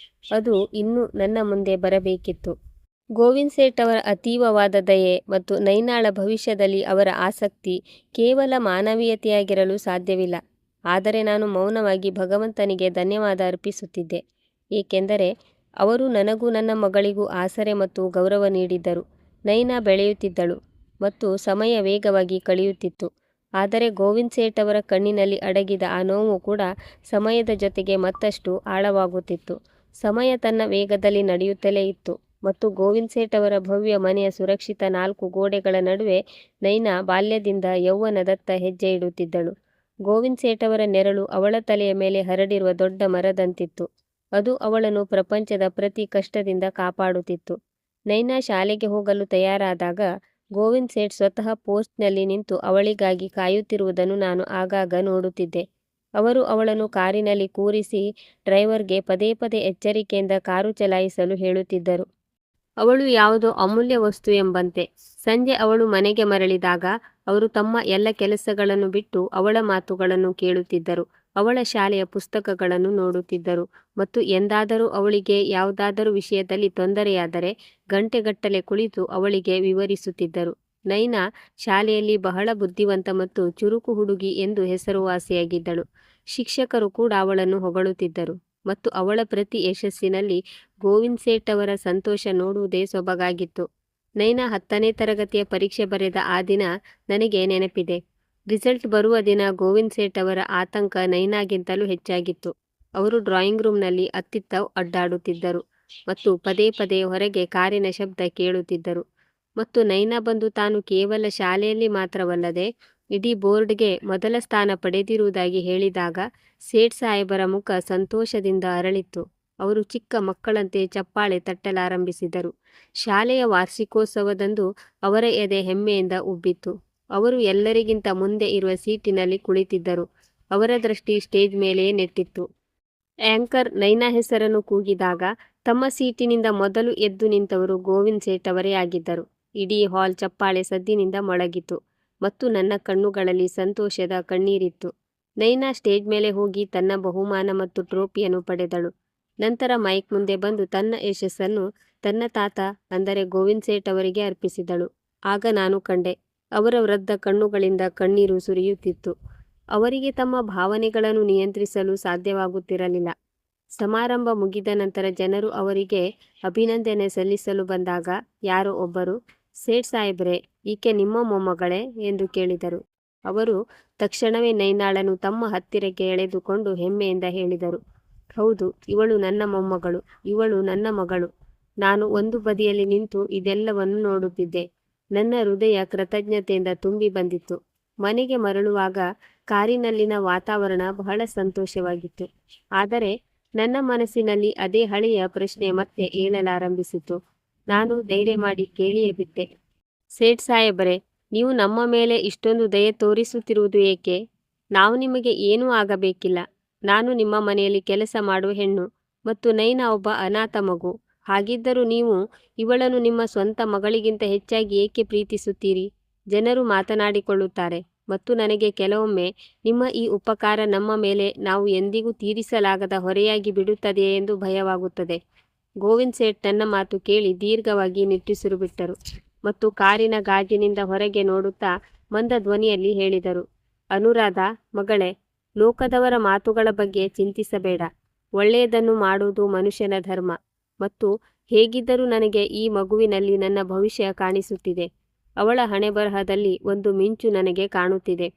ಅದು ಇನ್ನೂ ನನ್ನ ಮುಂದೆ ಬರಬೇಕಿತ್ತು. ಗೋವಿಂದ್ ಸೇಠ್ ಅವರ ಅತೀವವಾದ ದಯೆ ಮತ್ತು ನೈನಾಳ ಭವಿಷ್ಯದಲ್ಲಿ ಅವರ ಆಸಕ್ತಿ ಕೇವಲ ಮಾನವೀಯತೆಯಾಗಿರಲು ಸಾಧ್ಯವಿಲ್ಲ. ಆದರೆ ನಾನು ಮೌನವಾಗಿ ಭಗವಂತನಿಗೆ ಧನ್ಯವಾದ ಅರ್ಪಿಸುತ್ತಿದ್ದೆ, ಏಕೆಂದರೆ ಅವರು ನನಗೂ ನನ್ನ ಮಗಳಿಗೂ ಆಸರೆ ಮತ್ತು ಗೌರವ ನೀಡಿದ್ದರು. ನೈನಾ ಬೆಳೆಯುತ್ತಿದ್ದಳು ಮತ್ತು ಸಮಯ ವೇಗವಾಗಿ ಕಳೆಯುತ್ತಿತ್ತು. ಆದರೆ ಗೋವಿಂದ್ ಸೇಠ್ ಅವರ ಕಣ್ಣಿನಲ್ಲಿ ಅಡಗಿದ ಆ ನೋವು ಕೂಡ ಸಮಯದ ಜೊತೆಗೆ ಮತ್ತಷ್ಟು ಆಳವಾಗುತ್ತಿತ್ತು. ಸಮಯ ತನ್ನ ವೇಗದಲ್ಲಿ ನಡೆಯುತ್ತಲೇ ಇತ್ತು ಮತ್ತು ಗೋವಿಂದ್ ಸೇಠ್ ಅವರ ಭವ್ಯ ಮನೆಯ ಸುರಕ್ಷಿತ 4 ಗೋಡೆಗಳ ನಡುವೆ ನೈನಾ ಬಾಲ್ಯದಿಂದ ಯೌವನದತ್ತ ಹೆಜ್ಜೆ ಇಡುತ್ತಿದ್ದಳು. ಗೋವಿಂದ್ ಸೇಠ್ ಅವರ ನೆರಳು ಅವಳ ತಲೆಯ ಮೇಲೆ ಹರಡಿರುವ ದೊಡ್ಡ ಮರದಂತಿತ್ತು. ಅದು ಅವಳನ್ನು ಪ್ರಪಂಚದ ಪ್ರತಿ ಕಷ್ಟದಿಂದ ಕಾಪಾಡುತ್ತಿತ್ತು. ನೈನಾ ಶಾಲೆಗೆ ಹೋಗಲು ತಯಾರಾದಾಗ ಗೋವಿಂದ್ ಸೇಠ್ ಸ್ವತಃ ಪೋಸ್ಟ್ನಲ್ಲಿ ನಿಂತು ಅವಳಿಗಾಗಿ ಕಾಯುತ್ತಿರುವುದನ್ನು ನಾನು ಆಗಾಗ ನೋಡುತ್ತಿದ್ದೆ. ಅವರು ಅವಳನ್ನು ಕಾರಿನಲ್ಲಿ ಕೂರಿಸಿ ಡ್ರೈವರ್ಗೆ ಪದೇ ಪದೇ ಎಚ್ಚರಿಕೆಯಿಂದ ಕಾರು ಚಲಾಯಿಸಲು ಹೇಳುತ್ತಿದ್ದರು. ಅವಳು ಯಾವುದೋ ಅಮೂಲ್ಯ ವಸ್ತು ಎಂಬಂತೆ. ಸಂಜೆ ಅವಳು ಮನೆಗೆ ಮರಳಿದಾಗ ಅವರು ತಮ್ಮ ಎಲ್ಲ ಕೆಲಸಗಳನ್ನು ಬಿಟ್ಟು ಅವಳ ಮಾತುಗಳನ್ನು ಕೇಳುತ್ತಿದ್ದರು, ಅವಳ ಶಾಲೆಯ ಪುಸ್ತಕಗಳನ್ನು ನೋಡುತ್ತಿದ್ದರು ಮತ್ತು ಎಂದಾದರೂ ಅವಳಿಗೆ ಯಾವುದಾದರೂ ವಿಷಯದಲ್ಲಿ ತೊಂದರೆಯಾದರೆ ಗಂಟೆಗಟ್ಟಲೆ ಕುಳಿತು ಅವಳಿಗೆ ವಿವರಿಸುತ್ತಿದ್ದರು. ನೈನಾ ಶಾಲೆಯಲ್ಲಿ ಬಹಳ ಬುದ್ಧಿವಂತ ಮತ್ತು ಚುರುಕು ಹುಡುಗಿ ಎಂದು ಹೆಸರುವಾಸಿಯಾಗಿದ್ದಳು. ಶಿಕ್ಷಕರು ಕೂಡ ಅವಳನ್ನು ಹೊಗಳುತ್ತಿದ್ದರು ಮತ್ತು ಅವಳ ಪ್ರತಿ ಯಶಸ್ಸಿನಲ್ಲಿ ಗೋವಿಂದ್ ಸೇಠ್ ಅವರ ಸಂತೋಷ ನೋಡುವುದೇ ಸೊಬಗಾಗಿತ್ತು. ನೈನಾ 10ನೇ ತರಗತಿಯ ಪರೀಕ್ಷೆ ಬರೆದ ಆ ದಿನ ನನಗೆ ನೆನಪಿದೆ. ರಿಸಲ್ಟ್ ಬರುವ ದಿನ ಗೋವಿಂದ್ ಸೇಠ್ ಅವರ ಆತಂಕ ನೈನಾಗಿಂತಲೂ ಹೆಚ್ಚಾಗಿತ್ತು. ಅವರು ಡ್ರಾಯಿಂಗ್ ರೂಮ್ನಲ್ಲಿ ಅತ್ತಿತ್ತ ಅಡ್ಡಾಡುತ್ತಿದ್ದರು ಮತ್ತು ಪದೇ ಪದೇ ಹೊರಗೆ ಕಾರಿನ ಶಬ್ದ ಕೇಳುತ್ತಿದ್ದರು. ಮತ್ತು ನೈನಾ ಬಂದು ತಾನು ಕೇವಲ ಶಾಲೆಯಲ್ಲಿ ಮಾತ್ರವಲ್ಲದೆ ಇಡೀ ಬೋರ್ಡ್ಗೆ ಮೊದಲ ಸ್ಥಾನ ಪಡೆದಿರುವುದಾಗಿ ಹೇಳಿದಾಗ ಸೇಠ್ ಸಾಹೇಬರ ಮುಖ ಸಂತೋಷದಿಂದ ಅರಳಿತ್ತು. ಅವರು ಚಿಕ್ಕ ಮಕ್ಕಳಂತೆ ಚಪ್ಪಾಳೆ ತಟ್ಟಲಾರಂಭಿಸಿದರು. ಶಾಲೆಯ ವಾರ್ಷಿಕೋತ್ಸವದಂದು ಅವರ ಎದೆ ಹೆಮ್ಮೆಯಿಂದ ಉಬ್ಬಿತ್ತು. ಅವರು ಎಲ್ಲರಿಗಿಂತ ಮುಂದೆ ಇರುವ ಸೀಟಿನಲ್ಲಿ ಕುಳಿತಿದ್ದರು. ಅವರ ದೃಷ್ಟಿ ಸ್ಟೇಜ್ ಮೇಲೆಯೇ ನೆಟ್ಟಿತ್ತು. ಆ್ಯಂಕರ್ ನೈನಾ ಹೆಸರನ್ನು ಕೂಗಿದಾಗ ತಮ್ಮ ಸೀಟಿನಿಂದ ಮೊದಲು ಎದ್ದು ನಿಂತವರು ಗೋವಿಂದ್ ಸೇಠ್ ಅವರೇ ಆಗಿದ್ದರು. ಇಡೀ ಹಾಲ್ ಚಪ್ಪಾಳೆ ಸದ್ದಿನಿಂದ ಮೊಳಗಿತು ಮತ್ತು ನನ್ನ ಕಣ್ಣುಗಳಲ್ಲಿ ಸಂತೋಷದ ಕಣ್ಣೀರಿತ್ತು. ನೈನಾ ಸ್ಟೇಜ್ ಮೇಲೆ ಹೋಗಿ ತನ್ನ ಬಹುಮಾನ ಮತ್ತು ಟ್ರೋಫಿಯನ್ನು ಪಡೆದಳು. ನಂತರ ಮೈಕ್ ಮುಂದೆ ಬಂದು ತನ್ನ ಯಶಸ್ಸನ್ನು ತನ್ನ ತಾತ ಅಂದರೆ ಗೋವಿಂದ್ ಸೇಠ್ ಅವರಿಗೆ ಅರ್ಪಿಸಿದಳು. ಆಗ ನಾನು ಕಂಡೆ, ಅವರ ವೃದ್ಧ ಕಣ್ಣುಗಳಿಂದ ಕಣ್ಣೀರು ಸುರಿಯುತ್ತಿತ್ತು. ಅವರಿಗೆ ತಮ್ಮ ಭಾವನೆಗಳನ್ನು ನಿಯಂತ್ರಿಸಲು ಸಾಧ್ಯವಾಗುತ್ತಿರಲಿಲ್ಲ. ಸಮಾರಂಭ ಮುಗಿದ ನಂತರ ಜನರು ಅವರಿಗೆ ಅಭಿನಂದನೆ ಸಲ್ಲಿಸಲು ಬಂದಾಗ ಯಾರೋ ಒಬ್ಬರು, ಸೇಠ್ ಸಾಹೇಬ್ರೆ, ಈಕೆ ನಿಮ್ಮ ಮೊಮ್ಮಗಳೇ ಎಂದು ಕೇಳಿದರು. ಅವರು ತಕ್ಷಣವೇ ನೈನಾಳನ್ನು ತಮ್ಮ ಹತ್ತಿರಕ್ಕೆ ಎಳೆದುಕೊಂಡು ಹೆಮ್ಮೆಯಿಂದ ಹೇಳಿದರು, ಹೌದು, ಇವಳು ನನ್ನ ಮೊಮ್ಮಗಳು, ಇವಳು ನನ್ನ ಮಗಳು. ನಾನು ಒಂದು ಬದಿಯಲ್ಲಿ ನಿಂತು ಇದೆಲ್ಲವನ್ನು ನೋಡುತ್ತಿದ್ದೆ. ನನ್ನ ಹೃದಯ ಕೃತಜ್ಞತೆಯಿಂದ ತುಂಬಿ ಬಂದಿತ್ತು. ಮನೆಗೆ ಮರಳುವಾಗ ಕಾರಿನಲ್ಲಿನ ವಾತಾವರಣ ಬಹಳ ಸಂತೋಷವಾಗಿತ್ತು. ಆದರೆ ನನ್ನ ಮನಸ್ಸಿನಲ್ಲಿ ಅದೇ ಹಳೆಯ ಪ್ರಶ್ನೆ ಮತ್ತೆ ಏಳಲಾರಂಭಿಸಿತು. ನಾನು ಧೈರ್ಯ ಮಾಡಿ ಕೇಳಿಯೇ ಬಿಟ್ಟೆ, ಸೇಠ್ ಸಾಹೇಬರೇ, ನೀವು ನಮ್ಮ ಮೇಲೆ ಇಷ್ಟೊಂದು ದಯೆ ತೋರಿಸುತ್ತಿರುವುದು ಏಕೆ? ನಾವು ನಿಮಗೆ ಏನೂ ಆಗಬೇಕಿಲ್ಲ. ನಾನು ನಿಮ್ಮ ಮನೆಯಲ್ಲಿ ಕೆಲಸ ಮಾಡುವ ಹೆಣ್ಣು ಮತ್ತು ನೈನಾ ಒಬ್ಬ ಅನಾಥ ಮಗು. ಹಾಗಿದ್ದರೂ ನೀವು ಇವಳನ್ನು ನಿಮ್ಮ ಸ್ವಂತ ಮಗಳಿಗಿಂತ ಹೆಚ್ಚಾಗಿ ಏಕೆ ಪ್ರೀತಿಸುತ್ತೀರಿ? ಜನರು ಮಾತನಾಡಿಕೊಳ್ಳುತ್ತಾರೆ ಮತ್ತು ನನಗೆ ಕೆಲವೊಮ್ಮೆ ನಿಮ್ಮ ಈ ಉಪಕಾರ ನಮ್ಮ ಮೇಲೆ ನಾವು ಎಂದಿಗೂ ತೀರಿಸಲಾಗದ ಹೊರೆಯಾಗಿ ಬಿಡುತ್ತದೆಯೇ ಎಂದು ಭಯವಾಗುತ್ತದೆ. ಗೋವಿಂದ್ ಸೇಠ್ ನನ್ನ ಮಾತು ಕೇಳಿ ದೀರ್ಘವಾಗಿ ನಿಟ್ಟುಸಿರು ಬಿಟ್ಟರು ಮತ್ತು ಕಾರಿನ ಗಾಜಿನಿಂದ ಹೊರಗೆ ನೋಡುತ್ತಾ ಮಂದ ಧ್ವನಿಯಲ್ಲಿ ಹೇಳಿದರು, ಅನುರಾಧ ಮಗಳೇ, ಲೋಕದವರ ಮಾತುಗಳ ಬಗ್ಗೆ ಚಿಂತಿಸಬೇಡ. ಒಳ್ಳೆಯದನ್ನು ಮಾಡುವುದು ಮನುಷ್ಯನ ಧರ್ಮ. ಮತ್ತು ಹೇಗಿದ್ದರೂ ನನಗೆ ಈ ಮಗುವಿನಲ್ಲಿ ನನ್ನ ಭವಿಷ್ಯ ಕಾಣಿಸುತ್ತಿದೆ. ಅವಳ ಹಣೆಬರಹದಲ್ಲಿ ಒಂದು ಮಿಂಚು ನನಗೆ ಕಾಣುತ್ತಿದೆ.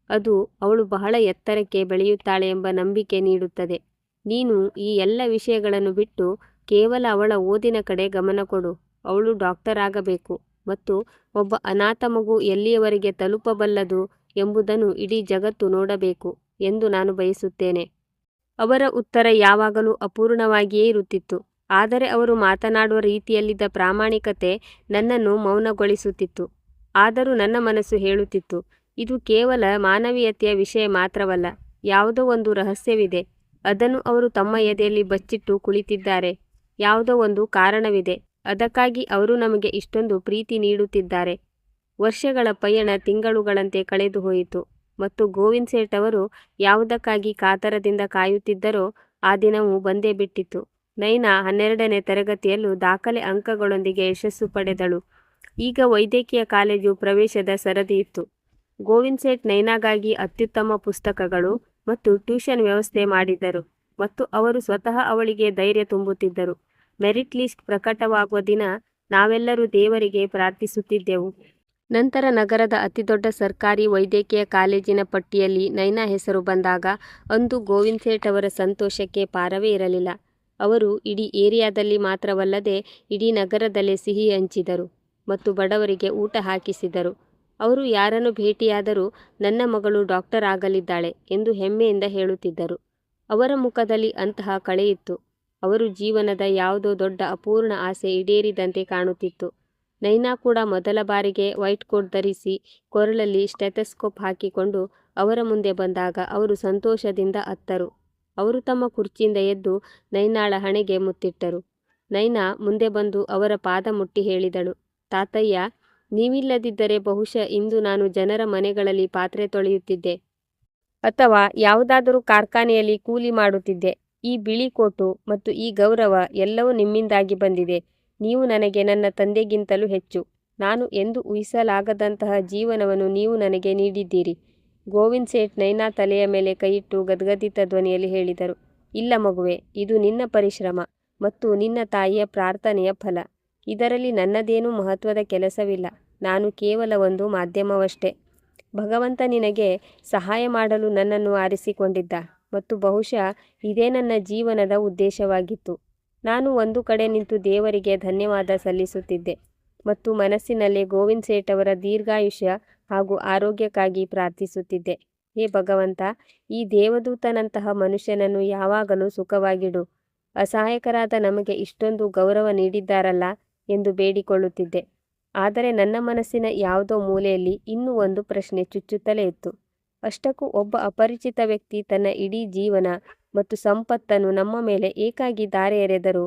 ಅದು ಅವಳು ಬಹಳ ಎತ್ತರಕ್ಕೆ ಬೆಳೆಯುತ್ತಾಳೆ ಎಂಬ ನಂಬಿಕೆ ನೀಡುತ್ತದೆ. ನೀನು ಈ ಎಲ್ಲ ವಿಷಯಗಳನ್ನು ಬಿಟ್ಟು ಕೇವಲ ಅವಳ ಓದಿನ ಕಡೆ ಗಮನ ಕೊಡು. ಅವಳು ಡಾಕ್ಟರ್ ಆಗಬೇಕು ಮತ್ತು ಒಬ್ಬ ಅನಾಥ ಮಗು ಎಲ್ಲಿಯವರೆಗೆ ತಲುಪಬಲ್ಲದು ಎಂಬುದನ್ನು ಇಡೀ ಜಗತ್ತು ನೋಡಬೇಕು ಎಂದು ನಾನು ಬಯಸುತ್ತೇನೆ. ಅವರ ಉತ್ತರ ಯಾವಾಗಲೂ ಅಪೂರ್ಣವಾಗಿಯೇ ಇರುತ್ತಿತ್ತು. ಆದರೆ ಅವರು ಮಾತನಾಡುವ ರೀತಿಯಲ್ಲಿದ್ದ ಪ್ರಾಮಾಣಿಕತೆ ನನ್ನನ್ನು ಮೌನಗೊಳಿಸುತ್ತಿತ್ತು. ಆದರೂ ನನ್ನ ಮನಸ್ಸು ಹೇಳುತ್ತಿತ್ತು, ಇದು ಕೇವಲ ಮಾನವೀಯತೆಯ ವಿಷಯ ಮಾತ್ರವಲ್ಲ, ಯಾವುದೋ ಒಂದು ರಹಸ್ಯವಿದೆ. ಅದನ್ನು ಅವರು ತಮ್ಮ ಎದೆಯಲ್ಲಿ ಬಚ್ಚಿಟ್ಟು ಕುಳಿತಿದ್ದಾರೆ. ಯಾವುದೋ ಒಂದು ಕಾರಣವಿದೆ. ಅದಕ್ಕಾಗಿ ಅವರು ನಮಗೆ ಇಷ್ಟೊಂದು ಪ್ರೀತಿ ನೀಡುತ್ತಿದ್ದಾರೆ. ವರ್ಷಗಳ ಪಯಣ ತಿಂಗಳುಗಳಂತೆ ಕಳೆದು ಹೋಯಿತು ಮತ್ತು ಗೋವಿಂದ್ ಸೇಠ್ ಅವರು ಯಾವುದಕ್ಕಾಗಿ ಕಾತರದಿಂದ ಕಾಯುತ್ತಿದ್ದರೋ ಆ ದಿನವೂ ಬಂದೇ ಬಿಟ್ಟಿತು. ನೈನಾ 12ನೇ ತರಗತಿಯಲ್ಲೂ ದಾಖಲೆ ಅಂಕಗಳೊಂದಿಗೆ ಯಶಸ್ಸು ಪಡೆದಳು. ಈಗ ವೈದ್ಯಕೀಯ ಕಾಲೇಜು ಪ್ರವೇಶದ ಸರದಿ ಇತ್ತು. ಗೋವಿಂದ್ ಸೇಠ್ ನೈನಾಗಾಗಿ ಅತ್ಯುತ್ತಮ ಪುಸ್ತಕಗಳು, ಮತ್ತು ಟ್ಯೂಷನ್ ವ್ಯವಸ್ಥೆ ಮಾಡಿದ್ದರು ಮತ್ತು ಅವರು ಸ್ವತಃ ಅವಳಿಗೆ ಧೈರ್ಯ ತುಂಬುತ್ತಿದ್ದರು. ಮೆರಿಟ್ ಲಿಸ್ಟ್ ಪ್ರಕಟವಾಗುವ ದಿನ ನಾವೆಲ್ಲರೂ ದೇವರಿಗೆ ಪ್ರಾರ್ಥಿಸುತ್ತಿದ್ದೆವು. ನಂತರ ನಗರದ ಅತಿದೊಡ್ಡ ಸರ್ಕಾರಿ ವೈದ್ಯಕೀಯ ಕಾಲೇಜಿನ ಪಟ್ಟಿಯಲ್ಲಿ ನೈನಾ ಹೆಸರು ಬಂದಾಗ ಅಂದು ಗೋವಿಂದ್ ಸೇಠ್ ಅವರ ಸಂತೋಷಕ್ಕೆ ಪಾರವೇ ಇರಲಿಲ್ಲ. ಅವರು ಇಡೀ ಏರಿಯಾದಲ್ಲಿ ಮಾತ್ರವಲ್ಲದೆ ಇಡೀ ನಗರದಲ್ಲೇ ಸಿಹಿ ಹಂಚಿದರು ಮತ್ತು ಬಡವರಿಗೆ ಊಟ ಹಾಕಿಸಿದರು. ಅವರು ಯಾರನ್ನು ಭೇಟಿಯಾದರೂ ನನ್ನ ಮಗಳು ಡಾಕ್ಟರ್ ಆಗಲಿದ್ದಾಳೆ ಎಂದು ಹೆಮ್ಮೆಯಿಂದ ಹೇಳುತ್ತಿದ್ದರು. ಅವರ ಮುಖದಲ್ಲಿ ಅಂತಹ ಕಳೆಯಿತ್ತು. ಅವರು ಜೀವನದ ಯಾವುದೋ ದೊಡ್ಡ ಅಪೂರ್ಣ ಆಸೆ ಈಡೇರಿದಂತೆ ಕಾಣುತ್ತಿತ್ತು. ನೈನಾ ಕೂಡ ಮೊದಲ ಬಾರಿಗೆ ವೈಟ್ ಕೋಟ್ ಧರಿಸಿ ಕೊರಳಲ್ಲಿ ಸ್ಟೆಥೆಸ್ಕೋಪ್ ಹಾಕಿಕೊಂಡು ಅವರ ಮುಂದೆ ಬಂದಾಗ ಅವರು ಸಂತೋಷದಿಂದ ಅತ್ತರು. ಅವರು ತಮ್ಮ ಕುರ್ಚಿಯಿಂದ ಎದ್ದು ನೈನಾಳ ಹಣೆಗೆ ಮುತ್ತಿಟ್ಟರು. ನೈನಾ ಮುಂದೆ ಬಂದು ಅವರ ಪಾದ ಮುಟ್ಟಿ ಹೇಳಿದಳು, ತಾತಯ್ಯ, ನೀವಿಲ್ಲದಿದ್ದರೆ ಬಹುಶಃ ಇಂದು ನಾನು ಜನರ ಮನೆಗಳಲ್ಲಿ ಪಾತ್ರೆ ತೊಳೆಯುತ್ತಿದ್ದೆ ಅಥವಾ ಯಾವುದಾದರೂ ಕಾರ್ಖಾನೆಯಲ್ಲಿ ಕೂಲಿ ಮಾಡುತ್ತಿದ್ದೆ. ಈ ಬಿಳಿ ಕೋಟು ಮತ್ತು ಈ ಗೌರವ ಎಲ್ಲವೂ ನಿಮ್ಮಿಂದಾಗಿ ಬಂದಿದೆ. ನೀವು ನನಗೆ ನನ್ನ ತಂದೆಗಿಂತಲೂ ಹೆಚ್ಚು. ನಾನು ಎಂದು ಊಹಿಸಲಾಗದಂತಹ ಜೀವನವನ್ನು ನೀವು ನನಗೆ ನೀಡಿದ್ದೀರಿ. ಗೋವಿಂದ್ ಸೇಠ್ ನೈನಾ ತಲೆಯ ಮೇಲೆ ಕೈಯಿಟ್ಟು ಗದ್ಗದಿತ ಧ್ವನಿಯಲ್ಲಿ ಹೇಳಿದರು, ಇಲ್ಲ ಮಗುವೆ, ಇದು ನಿನ್ನ ಪರಿಶ್ರಮ ಮತ್ತು ನಿನ್ನ ತಾಯಿಯ ಪ್ರಾರ್ಥನೆಯ ಫಲ. ಇದರಲ್ಲಿ ನನ್ನದೇನೂ ಮಹತ್ವದ ಕೆಲಸವಿಲ್ಲ. ನಾನು ಕೇವಲ ಒಂದು ಮಾಧ್ಯಮವಷ್ಟೇ. ಭಗವಂತ ನಿನಗೆ ಸಹಾಯ ಮಾಡಲು ನನ್ನನ್ನು ಆರಿಸಿಕೊಂಡಿದ್ದ ಮತ್ತು ಬಹುಶಃ ಇದೇ ನನ್ನ ಜೀವನದ ಉದ್ದೇಶವಾಗಿತ್ತು. ನಾನು ಒಂದು ಕಡೆ ನಿಂತು ದೇವರಿಗೆ ಧನ್ಯವಾದ ಸಲ್ಲಿಸುತ್ತಿದ್ದೆ ಮತ್ತು ಮನಸ್ಸಿನಲ್ಲೇ ಗೋವಿಂದ್ ಸೇಠ್ ಅವರ ದೀರ್ಘಾಯುಷ್ಯ ಹಾಗೂ ಆರೋಗ್ಯಕ್ಕಾಗಿ ಪ್ರಾರ್ಥಿಸುತ್ತಿದ್ದೆ. ಹೇ ಭಗವಂತ, ಈ ದೇವದೂತನಂತಹ ಮನುಷ್ಯನನ್ನು ಯಾವಾಗಲೂ ಸುಖವಾಗಿಡು. ಅಸಹಾಯಕರಾದ ನಮಗೆ ಇಷ್ಟೊಂದು ಗೌರವ ನೀಡಿದ್ದಾರಲ್ಲ ಎಂದು ಬೇಡಿಕೊಳ್ಳುತ್ತಿದ್ದೆ. ಆದರೆ ನನ್ನ ಮನಸ್ಸಿನ ಯಾವುದೋ ಮೂಲೆಯಲ್ಲಿ ಇನ್ನೂ ಒಂದು ಪ್ರಶ್ನೆ ಚುಚ್ಚುತ್ತಲೇ ಇತ್ತು. ಅಷ್ಟಕ್ಕೂ ಒಬ್ಬ ಅಪರಿಚಿತ ವ್ಯಕ್ತಿ ತನ್ನ ಇಡೀ ಜೀವನ ಮತ್ತು ಸಂಪತ್ತನ್ನು ನಮ್ಮ ಮೇಲೆ ಏಕಾಗಿ ಧಾರೆ ಎರೆದರು.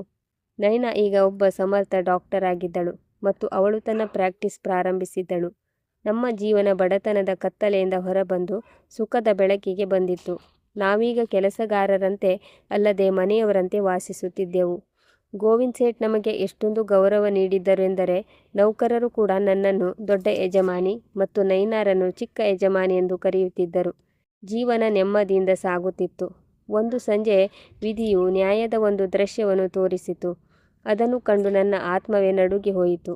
ನೈನಾ ಈಗ ಒಬ್ಬ ಸಮರ್ಥ ಡಾಕ್ಟರ್ ಆಗಿದ್ದಳು ಮತ್ತು ಅವಳು ತನ್ನ ಪ್ರಾಕ್ಟೀಸ್ ಪ್ರಾರಂಭಿಸಿದ್ದಳು. ನಮ್ಮ ಜೀವನ ಬಡತನದ ಕತ್ತಲೆಯಿಂದ ಹೊರಬಂದು ಸುಖದ ಬೆಳಕಿಗೆ ಬಂದಿತ್ತು. ನಾವೀಗ ಕೆಲಸಗಾರರಂತೆ ಅಲ್ಲದೆ ಮನೆಯವರಂತೆ ವಾಸಿಸುತ್ತಿದ್ದೆವು. ಗೋವಿಂದ್ ಸೇಠ್ ನಮಗೆ ಎಷ್ಟೊಂದು ಗೌರವ ನೀಡಿದ್ದರು ಎಂದರೆ ನೌಕರರು ಕೂಡ ನನ್ನನ್ನು ದೊಡ್ಡ ಯಜಮಾನಿ ಮತ್ತು ನೈನಾರನ್ನು ಚಿಕ್ಕ ಯಜಮಾನಿ ಎಂದು ಕರೆಯುತ್ತಿದ್ದರು. ಜೀವನ ನೆಮ್ಮದಿಯಿಂದ ಸಾಗುತ್ತಿತ್ತು. ಒಂದು ಸಂಜೆ ವಿಧಿಯು ನ್ಯಾಯದ ಒಂದು ದೃಶ್ಯವನ್ನು ತೋರಿಸಿತು. ಅದನ್ನು ಕಂಡು ನನ್ನ ಆತ್ಮವೇ ನಡುಗಿ ಹೋಯಿತು.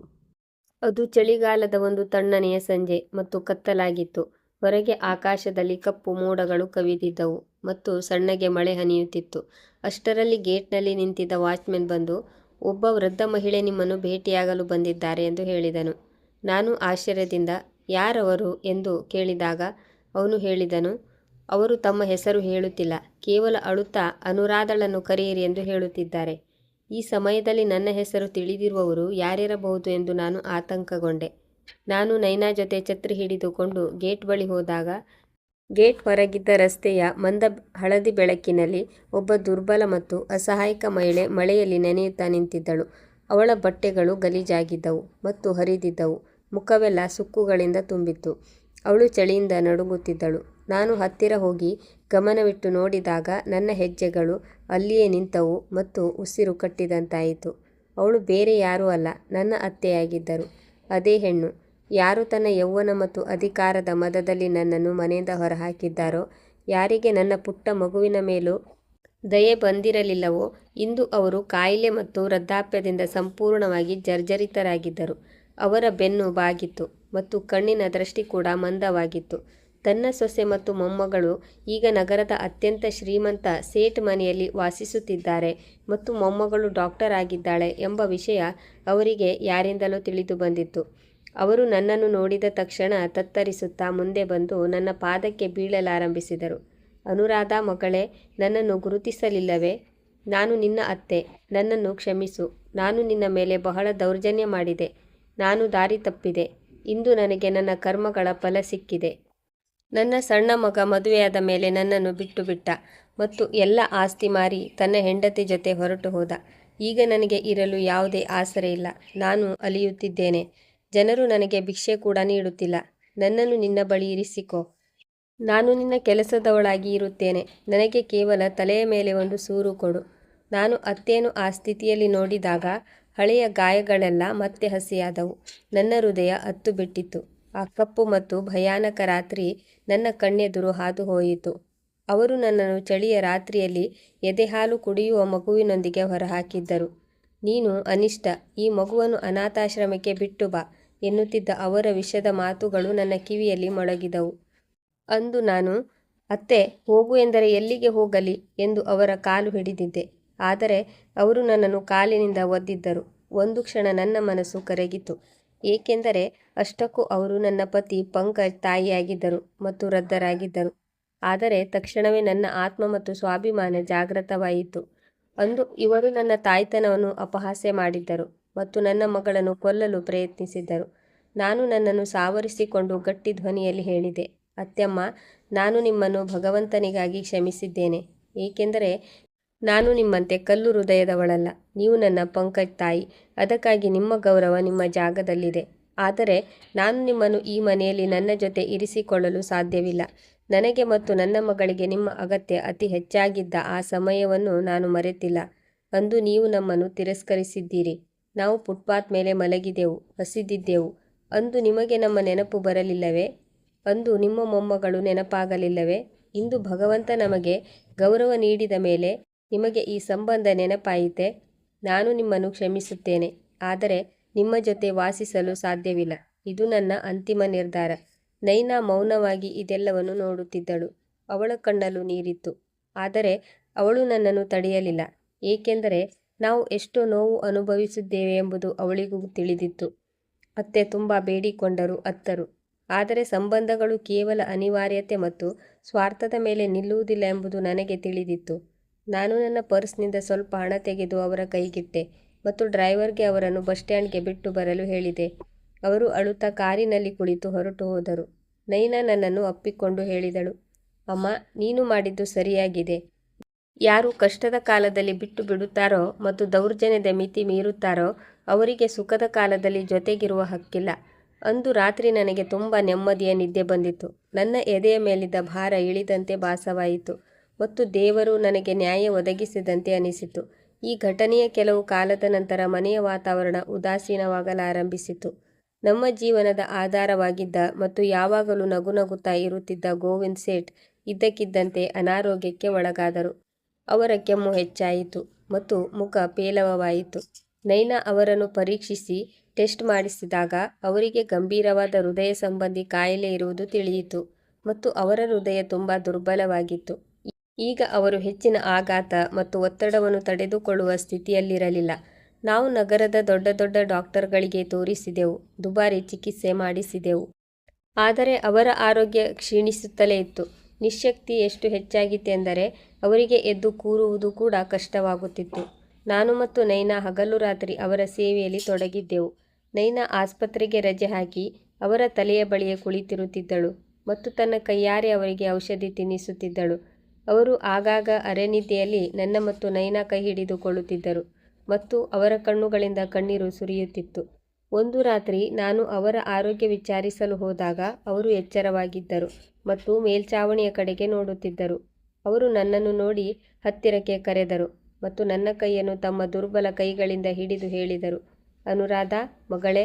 ಅದು ಚಳಿಗಾಲದ ಒಂದು ತಣ್ಣನೆಯ ಸಂಜೆ ಮತ್ತು ಕತ್ತಲಾಗಿತ್ತು. ಹೊರಗೆ ಆಕಾಶದಲ್ಲಿ ಕಪ್ಪು ಮೋಡಗಳು ಕವಿದಿದ್ದವು ಮತ್ತು ಸಣ್ಣಗೆ ಮಳೆ ಹನಿಯುತ್ತಿತ್ತು. ಅಷ್ಟರಲ್ಲಿ ಗೇಟ್ನಲ್ಲಿ ನಿಂತಿದ್ದ ವಾಚ್ಮೆನ್ ಬಂದು, ಒಬ್ಬ ವೃದ್ಧ ಮಹಿಳೆ ನಿಮ್ಮನ್ನು ಭೇಟಿಯಾಗಲು ಬಂದಿದ್ದಾರೆ ಎಂದು ಹೇಳಿದನು. ನಾನು ಆಶ್ಚರ್ಯದಿಂದ ಯಾರವರು ಎಂದು ಕೇಳಿದಾಗ ಅವನು ಹೇಳಿದನು, ಅವರು ತಮ್ಮ ಹೆಸರು ಹೇಳುತ್ತಿಲ್ಲ, ಕೇವಲ ಅಳುತ್ತಾ ಅನುರಾಧಳನ್ನು ಕರೆಯಿರಿ ಎಂದು ಹೇಳುತ್ತಿದ್ದಾರೆ. ಈ ಸಮಯದಲ್ಲಿ ನನ್ನ ಹೆಸರು ತಿಳಿದಿರುವವರು ಯಾರಿರಬಹುದು ಎಂದು ನಾನು ಆತಂಕಗೊಂಡೆ. ನಾನು ನೈನಾ ಜೊತೆ ಛತ್ರಿ ಹಿಡಿದುಕೊಂಡು ಗೇಟ್ ಬಳಿ ಹೋದಾಗ ಗೇಟ್ ಹೊರಗಿದ್ದ ರಸ್ತೆಯ ಮಂದ ಹಳದಿ ಬೆಳಕಿನಲ್ಲಿ ಒಬ್ಬ ದುರ್ಬಲ ಮತ್ತು ಅಸಹಾಯಕ ಮಹಿಳೆ ಮಳೆಯಲ್ಲಿ ನೆನೆಯುತ್ತಾ ನಿಂತಿದ್ದಳು. ಅವಳ ಬಟ್ಟೆಗಳು ಗಲೀಜಾಗಿದ್ದವು ಮತ್ತು ಹರಿದಿದ್ದವು. ಮುಖವೆಲ್ಲ ಸುಕ್ಕುಗಳಿಂದ ತುಂಬಿತ್ತು. ಅವಳು ಚಳಿಯಿಂದ ನಡುಗುತ್ತಿದ್ದಳು. ನಾನು ಹತ್ತಿರ ಹೋಗಿ ಗಮನವಿಟ್ಟು ನೋಡಿದಾಗ ನನ್ನ ಹೆಜ್ಜೆಗಳು ಅಲ್ಲಿಯೇ ನಿಂತವು ಮತ್ತು ಉಸಿರು ಕಟ್ಟಿದಂತಾಯಿತು. ಅವಳು ಬೇರೆ ಯಾರೂ ಅಲ್ಲ, ನನ್ನ ಅತ್ತೆಯಾಗಿದ್ದರು. ಅದೇ ಹೆಣ್ಣು ಯಾರು ತನ್ನ ಯೌವನ ಮತ್ತು ಅಧಿಕಾರದ ಮದದಲ್ಲಿ ನನ್ನನ್ನು ಮನೆಯಿಂದ ಹೊರಹಾಕಿದ್ದಾರೋ, ಯಾರಿಗೆ ನನ್ನ ಪುಟ್ಟ ಮಗುವಿನ ಮೇಲೂ ದಯೆ ಬಂದಿರಲಿಲ್ಲವೋ, ಇಂದು ಅವರು ಕಾಯಿಲೆ ಮತ್ತು ವೃದ್ಧಾಪ್ಯದಿಂದ ಸಂಪೂರ್ಣವಾಗಿ ಜರ್ಜರಿತರಾಗಿದ್ದರು. ಅವರ ಬೆನ್ನು ಬಾಗಿತ್ತು ಮತ್ತು ಕಣ್ಣಿನ ದೃಷ್ಟಿ ಕೂಡ ಮಂದವಾಗಿತ್ತು. ತನ್ನ ಸೊಸೆ ಮತ್ತು ಮೊಮ್ಮಗಳು ಈಗ ನಗರದ ಅತ್ಯಂತ ಶ್ರೀಮಂತ ಸೇಠ್ ಮನೆಯಲ್ಲಿ ವಾಸಿಸುತ್ತಿದ್ದಾರೆ ಮತ್ತು ಮೊಮ್ಮಗಳು ಡಾಕ್ಟರ್ ಆಗಿದ್ದಾಳೆ ಎಂಬ ವಿಷಯ ಅವರಿಗೆ ಯಾರಿಂದಲೋ ತಿಳಿದು ಬಂದಿತ್ತು. ಅವರು ನನ್ನನ್ನು ನೋಡಿದ ತಕ್ಷಣ ತತ್ತರಿಸುತ್ತಾ ಮುಂದೆ ಬಂದು ನನ್ನ ಪಾದಕ್ಕೆ ಬೀಳಲಾರಂಭಿಸಿದರು. ಅನುರಾಧಾ ಮಗಳೇ, ನನ್ನನ್ನು ಗುರುತಿಸಲಿಲ್ಲವೇ? ನಾನು ನಿನ್ನ ಅತ್ತೆ. ನನ್ನನ್ನು ಕ್ಷಮಿಸು. ನಾನು ನಿನ್ನ ಮೇಲೆ ಬಹಳ ದೌರ್ಜನ್ಯ ಮಾಡಿದೆ. ನಾನು ದಾರಿ ತಪ್ಪಿದೆ. ಇಂದು ನನಗೆ ನನ್ನ ಕರ್ಮಗಳ ಫಲ ಸಿಕ್ಕಿದೆ. ನನ್ನ ಸಣ್ಣ ಮಗ ಮದುವೆಯಾದ ಮೇಲೆ ನನ್ನನ್ನು ಬಿಟ್ಟು ಬಿಟ್ಟ ಮತ್ತು ಎಲ್ಲ ಆಸ್ತಿ ಮಾರಿ ತನ್ನ ಹೆಂಡತಿ ಜೊತೆ ಹೊರಟು ಹೋದ. ಈಗ ನನಗೆ ಇರಲು ಯಾವುದೇ ಆಸರೆ ಇಲ್ಲ. ನಾನು ಅಲಿಯುತ್ತಿದ್ದೇನೆ. ಜನರು ನನಗೆ ಭಿಕ್ಷೆ ಕೂಡ ನೀಡುತ್ತಿಲ್ಲ. ನನ್ನನ್ನು ನಿನ್ನ ಬಳಿ ಇರಿಸಿಕೋ. ನಾನು ನಿನ್ನ ಕೆಲಸದವಳಾಗಿ ಇರುತ್ತೇನೆ. ನನಗೆ ಕೇವಲ ತಲೆಯ ಮೇಲೆ ಒಂದು ಸೂರು ಕೊಡು. ನಾನು ಅತ್ತೆಯನ್ನು ಆ ಸ್ಥಿತಿಯಲ್ಲಿ ನೋಡಿದಾಗ ಹಳೆಯ ಗಾಯಗಳೆಲ್ಲ ಮತ್ತೆ ಹಸಿಯಾದವು. ನನ್ನ ಹೃದಯ ಅತ್ತು ಬಿಟ್ಟಿತು. ಆ ಕಪ್ಪು ಮತ್ತು ಭಯಾನಕ ರಾತ್ರಿ ನನ್ನ ಕಣ್ಣೆದುರು ಹಾದು ಹೋಯಿತು. ಅವರು ನನ್ನನ್ನು ಚಳಿಯ ರಾತ್ರಿಯಲ್ಲಿ ಎದೆಹಾಲು ಕುಡಿಯುವ ಮಗುವಿನೊಂದಿಗೆ ಹೊರಹಾಕಿದ್ದರು. ನೀನು ಅನಿಷ್ಟ, ಈ ಮಗುವನ್ನು ಅನಾಥಾಶ್ರಮಕ್ಕೆ ಬಿಟ್ಟು ಬಾ ಎನ್ನುತ್ತಿದ್ದ ಅವರ ವಿಷದ ಮಾತುಗಳು ನನ್ನ ಕಿವಿಯಲ್ಲಿ ಮೊಳಗಿದವು. ಅಂದು ನಾನು, ಅತ್ತೆ, ಹೋಗು ಎಂದರೆ ಎಲ್ಲಿಗೆ ಹೋಗಲಿ ಎಂದು ಅವರ ಕಾಲು ಹಿಡಿದಿದ್ದೆ. ಆದರೆ ಅವರು ನನ್ನನ್ನು ಕಾಲಿನಿಂದ ಒದ್ದಿದ್ದರು. ಒಂದು ಕ್ಷಣ ನನ್ನ ಮನಸ್ಸು ಕರಗಿತು. ಏಕೆಂದರೆ ಅಷ್ಟಕ್ಕೂ ಅವರು ನನ್ನ ಪತಿ ಪಂಕಜ್ ತಾಯಿಯಾಗಿದ್ದರು ಮತ್ತು ವೃದ್ಧರಾಗಿದ್ದರು. ಆದರೆ ತಕ್ಷಣವೇ ನನ್ನ ಆತ್ಮ ಮತ್ತು ಸ್ವಾಭಿಮಾನ ಜಾಗೃತವಾಯಿತು. ಅಂದು ಇವರು ನನ್ನ ತಾಯ್ತನವನ್ನು ಅಪಹಾಸ್ಯ ಮಾಡಿದ್ದರು ಮತ್ತು ನನ್ನ ಮಗಳನ್ನು ಕೊಲ್ಲಲು ಪ್ರಯತ್ನಿಸಿದ್ದರು. ನಾನು ನನ್ನನ್ನು ಸಾವರಿಸಿಕೊಂಡು ಗಟ್ಟಿ ಧ್ವನಿಯಲ್ಲಿ ಹೇಳಿದೆ, ಅತ್ತೆಮ್ಮ, ನಾನು ನಿಮ್ಮನ್ನು ಭಗವಂತನಿಗಾಗಿ ಕ್ಷಮಿಸಿದ್ದೇನೆ. ಏಕೆಂದರೆ ನಾನು ನಿಮ್ಮಂತೆ ಕಲ್ಲು ಹೃದಯದವಳಲ್ಲ. ನೀವು ನನ್ನ ಪಂಕಜ್ ತಾಯಿ. ಅದಕ್ಕಾಗಿ ನಿಮ್ಮ ಗೌರವ ನಿಮ್ಮ ಜಾಗದಲ್ಲಿದೆ. ಆದರೆ ನಾನು ನಿಮ್ಮನ್ನು ಈ ಮನೆಯಲ್ಲಿ ನನ್ನ ಜೊತೆ ಇರಿಸಿಕೊಳ್ಳಲು ಸಾಧ್ಯವಿಲ್ಲ. ನನಗೆ ಮತ್ತು ನನ್ನ ಮಗಳಿಗೆ ನಿಮ್ಮ ಅಗತ್ಯ ಅತಿ ಹೆಚ್ಚಾಗಿದ್ದ ಆ ಸಮಯವನ್ನು ನಾನು ಮರೆತಿಲ್ಲ. ಅಂದು ನೀವು ನಮ್ಮನ್ನು ತಿರಸ್ಕರಿಸಿದ್ದೀರಿ. ನಾವು ಫುಟ್ಪಾತ್ ಮೇಲೆ ಮಲಗಿದೆವು, ಹಸಿದಿದ್ದೆವು. ಅಂದು ನಿಮಗೆ ನಮ್ಮ ನೆನಪು ಬರಲಿಲ್ಲವೇ? ಅಂದು ನಿಮ್ಮ ಮೊಮ್ಮಗಳು ನೆನಪಾಗಲಿಲ್ಲವೇ? ಇಂದು ಭಗವಂತ ನಮಗೆ ಗೌರವ ನೀಡಿದ ಮೇಲೆ ನಿಮಗೆ ಈ ಸಂಬಂಧ ನೆನಪಾಯಿತೆ? ನಾನು ನಿಮ್ಮನ್ನು ಕ್ಷಮಿಸುತ್ತೇನೆ, ಆದರೆ ನಿಮ್ಮ ಜೊತೆ ವಾಸಿಸಲು ಸಾಧ್ಯವಿಲ್ಲ. ಇದು ನನ್ನ ಅಂತಿಮ ನಿರ್ಧಾರ. ನೈನಾ ಮೌನವಾಗಿ ಇದೆಲ್ಲವನ್ನು ನೋಡುತ್ತಿದ್ದಳು. ಅವಳ ಕಣ್ಣಲ್ಲೂ ನೀರಿತ್ತು. ಆದರೆ ಅವಳು ನನ್ನನ್ನು ತಡೆಯಲಿಲ್ಲ, ಏಕೆಂದರೆ ನಾವು ಎಷ್ಟೋ ನೋವು ಅನುಭವಿಸಿದ್ದೇವೆ ಎಂಬುದು ಅವಳಿಗೂ ತಿಳಿದಿತ್ತು. ಅತ್ತೆ ತುಂಬ ಬೇಡಿಕೊಂಡರು, ಅತ್ತರು. ಆದರೆ ಸಂಬಂಧಗಳು ಕೇವಲ ಅನಿವಾರ್ಯತೆ ಮತ್ತು ಸ್ವಾರ್ಥದ ಮೇಲೆ ನಿಲ್ಲುವುದಿಲ್ಲ ಎಂಬುದು ನನಗೆ ತಿಳಿದಿತ್ತು. ನಾನು ನನ್ನ ಪರ್ಸ್ನಿಂದ ಸ್ವಲ್ಪ ಹಣ ತೆಗೆದು ಅವರ ಕೈಗಿಟ್ಟೆ ಮತ್ತು ಡ್ರೈವರ್ಗೆ ಅವರನ್ನು ಬಸ್ ಸ್ಟ್ಯಾಂಡ್ಗೆ ಬಿಟ್ಟು ಬರಲು ಹೇಳಿದೆ. ಅವರು ಅಳುತ್ತಾ ಕಾರಿನಲ್ಲಿ ಕುಳಿತು ಹೊರಟು ಹೋದರು. ನೈನಾ ನನ್ನನ್ನು ಅಪ್ಪಿಕೊಂಡು ಹೇಳಿದಳು, ಅಮ್ಮ, ನೀನು ಮಾಡಿದ್ದು ಸರಿಯಾಗಿದೆ. ಯಾರು ಕಷ್ಟದ ಕಾಲದಲ್ಲಿ ಬಿಟ್ಟು ಬಿಡುತ್ತಾರೋ ಮತ್ತು ದೌರ್ಜನ್ಯದ ಮಿತಿ ಮೀರುತ್ತಾರೋ ಅವರಿಗೆ ಸುಖದ ಕಾಲದಲ್ಲಿ ಜೊತೆಗಿರುವ ಹಕ್ಕಿಲ್ಲ. ಅಂದು ರಾತ್ರಿ ನನಗೆ ತುಂಬ ನೆಮ್ಮದಿಯ ನಿದ್ದೆ ಬಂದಿತು. ನನ್ನ ಎದೆಯ ಮೇಲಿದ್ದ ಭಾರ ಇಳಿದಂತೆ ಭಾಸವಾಯಿತು ಮತ್ತು ದೇವರು ನನಗೆ ನ್ಯಾಯ ಒದಗಿಸಿದಂತೆ ಅನಿಸಿತು. ಈ ಘಟನೆಯ ಕೆಲವು ಕಾಲದ ನಂತರ ಮನೆಯ ವಾತಾವರಣ ಉದಾಸೀನವಾಗಲಾರಂಭಿಸಿತು. ನಮ್ಮ ಜೀವನದ ಆಧಾರವಾಗಿದ್ದ ಮತ್ತು ಯಾವಾಗಲೂ ನಗುನಗುತ್ತಾ ಇರುತ್ತಿದ್ದ ಗೋವಿಂದ್ ಸೇಠ್ ಇದ್ದಕ್ಕಿದ್ದಂತೆ ಅನಾರೋಗ್ಯಕ್ಕೆ ಒಳಗಾದರು. ಅವರ ಕೆಮ್ಮು ಹೆಚ್ಚಾಯಿತು ಮತ್ತು ಮುಖ ಪೇಲವವಾಯಿತು. ನೈನಾ ಅವರನ್ನು ಪರೀಕ್ಷಿಸಿ ಟೆಸ್ಟ್ ಮಾಡಿಸಿದಾಗ ಅವರಿಗೆ ಗಂಭೀರವಾದ ಹೃದಯ ಸಂಬಂಧಿ ಕಾಯಿಲೆ ಇರುವುದು ತಿಳಿಯಿತು ಮತ್ತು ಅವರ ಹೃದಯ ತುಂಬ ದುರ್ಬಲವಾಗಿತ್ತು. ಈಗ ಅವರು ಹೆಚ್ಚಿನ ಆಘಾತ ಮತ್ತು ಒತ್ತಡವನ್ನು ತಡೆದುಕೊಳ್ಳುವ ಸ್ಥಿತಿಯಲ್ಲಿರಲಿಲ್ಲ. ನಾವು ನಗರದ ದೊಡ್ಡ ದೊಡ್ಡ ಡಾಕ್ಟರ್ಗಳಿಗೆ ತೋರಿಸಿದೆವು, ದುಬಾರಿ ಚಿಕಿತ್ಸೆ ಮಾಡಿಸಿದೆವು. ಆದರೆ ಅವರ ಆರೋಗ್ಯ ಕ್ಷೀಣಿಸುತ್ತಲೇ ಇತ್ತು. ನಿಶ್ಶಕ್ತಿ ಎಷ್ಟು ಹೆಚ್ಚಾಗಿತ್ತೆಂದರೆ ಅವರಿಗೆ ಎದ್ದು ಕೂರುವುದು ಕೂಡ ಕಷ್ಟವಾಗುತ್ತಿತ್ತು. ನಾನು ಮತ್ತು ನೈನಾ ಹಗಲು ರಾತ್ರಿ ಅವರ ಸೇವೆಯಲ್ಲಿ ತೊಡಗಿದ್ದೆವು. ನೈನಾ ಆಸ್ಪತ್ರೆಗೆ ರಜೆ ಹಾಕಿ ಅವರ ತಲೆಯ ಬಳಿಯೇ ಕುಳಿತಿರುತ್ತಿದ್ದಳು ಮತ್ತು ತನ್ನ ಕೈಯಾರೆ ಅವರಿಗೆ ಔಷಧಿ ತಿನ್ನಿಸುತ್ತಿದ್ದಳು. ಅವರು ಆಗಾಗ ಅರೆನಿದ್ದೆಯಲ್ಲಿ ನನ್ನ ಮತ್ತು ನೈನಾ ಕೈ ಹಿಡಿದುಕೊಳ್ಳುತ್ತಿದ್ದರು ಮತ್ತು ಅವರ ಕಣ್ಣುಗಳಿಂದ ಕಣ್ಣೀರು ಸುರಿಯುತ್ತಿತ್ತು. ಒಂದು ರಾತ್ರಿ ನಾನು ಅವರ ಆರೋಗ್ಯ ವಿಚಾರಿಸಲು ಹೋದಾಗ ಅವರು ಎಚ್ಚರವಾಗಿದ್ದರು ಮತ್ತು ಮೇಲ್ಛಾವಣಿಯ ಕಡೆಗೆ ನೋಡುತ್ತಿದ್ದರು. ಅವರು ನನ್ನನ್ನು ನೋಡಿ ಹತ್ತಿರಕ್ಕೆ ಕರೆದರು ಮತ್ತು ನನ್ನ ಕೈಯನ್ನು ತಮ್ಮ ದುರ್ಬಲ ಕೈಗಳಿಂದ ಹಿಡಿದು ಹೇಳಿದರು, ಅನುರಾಧ, ಮಗಳೇ,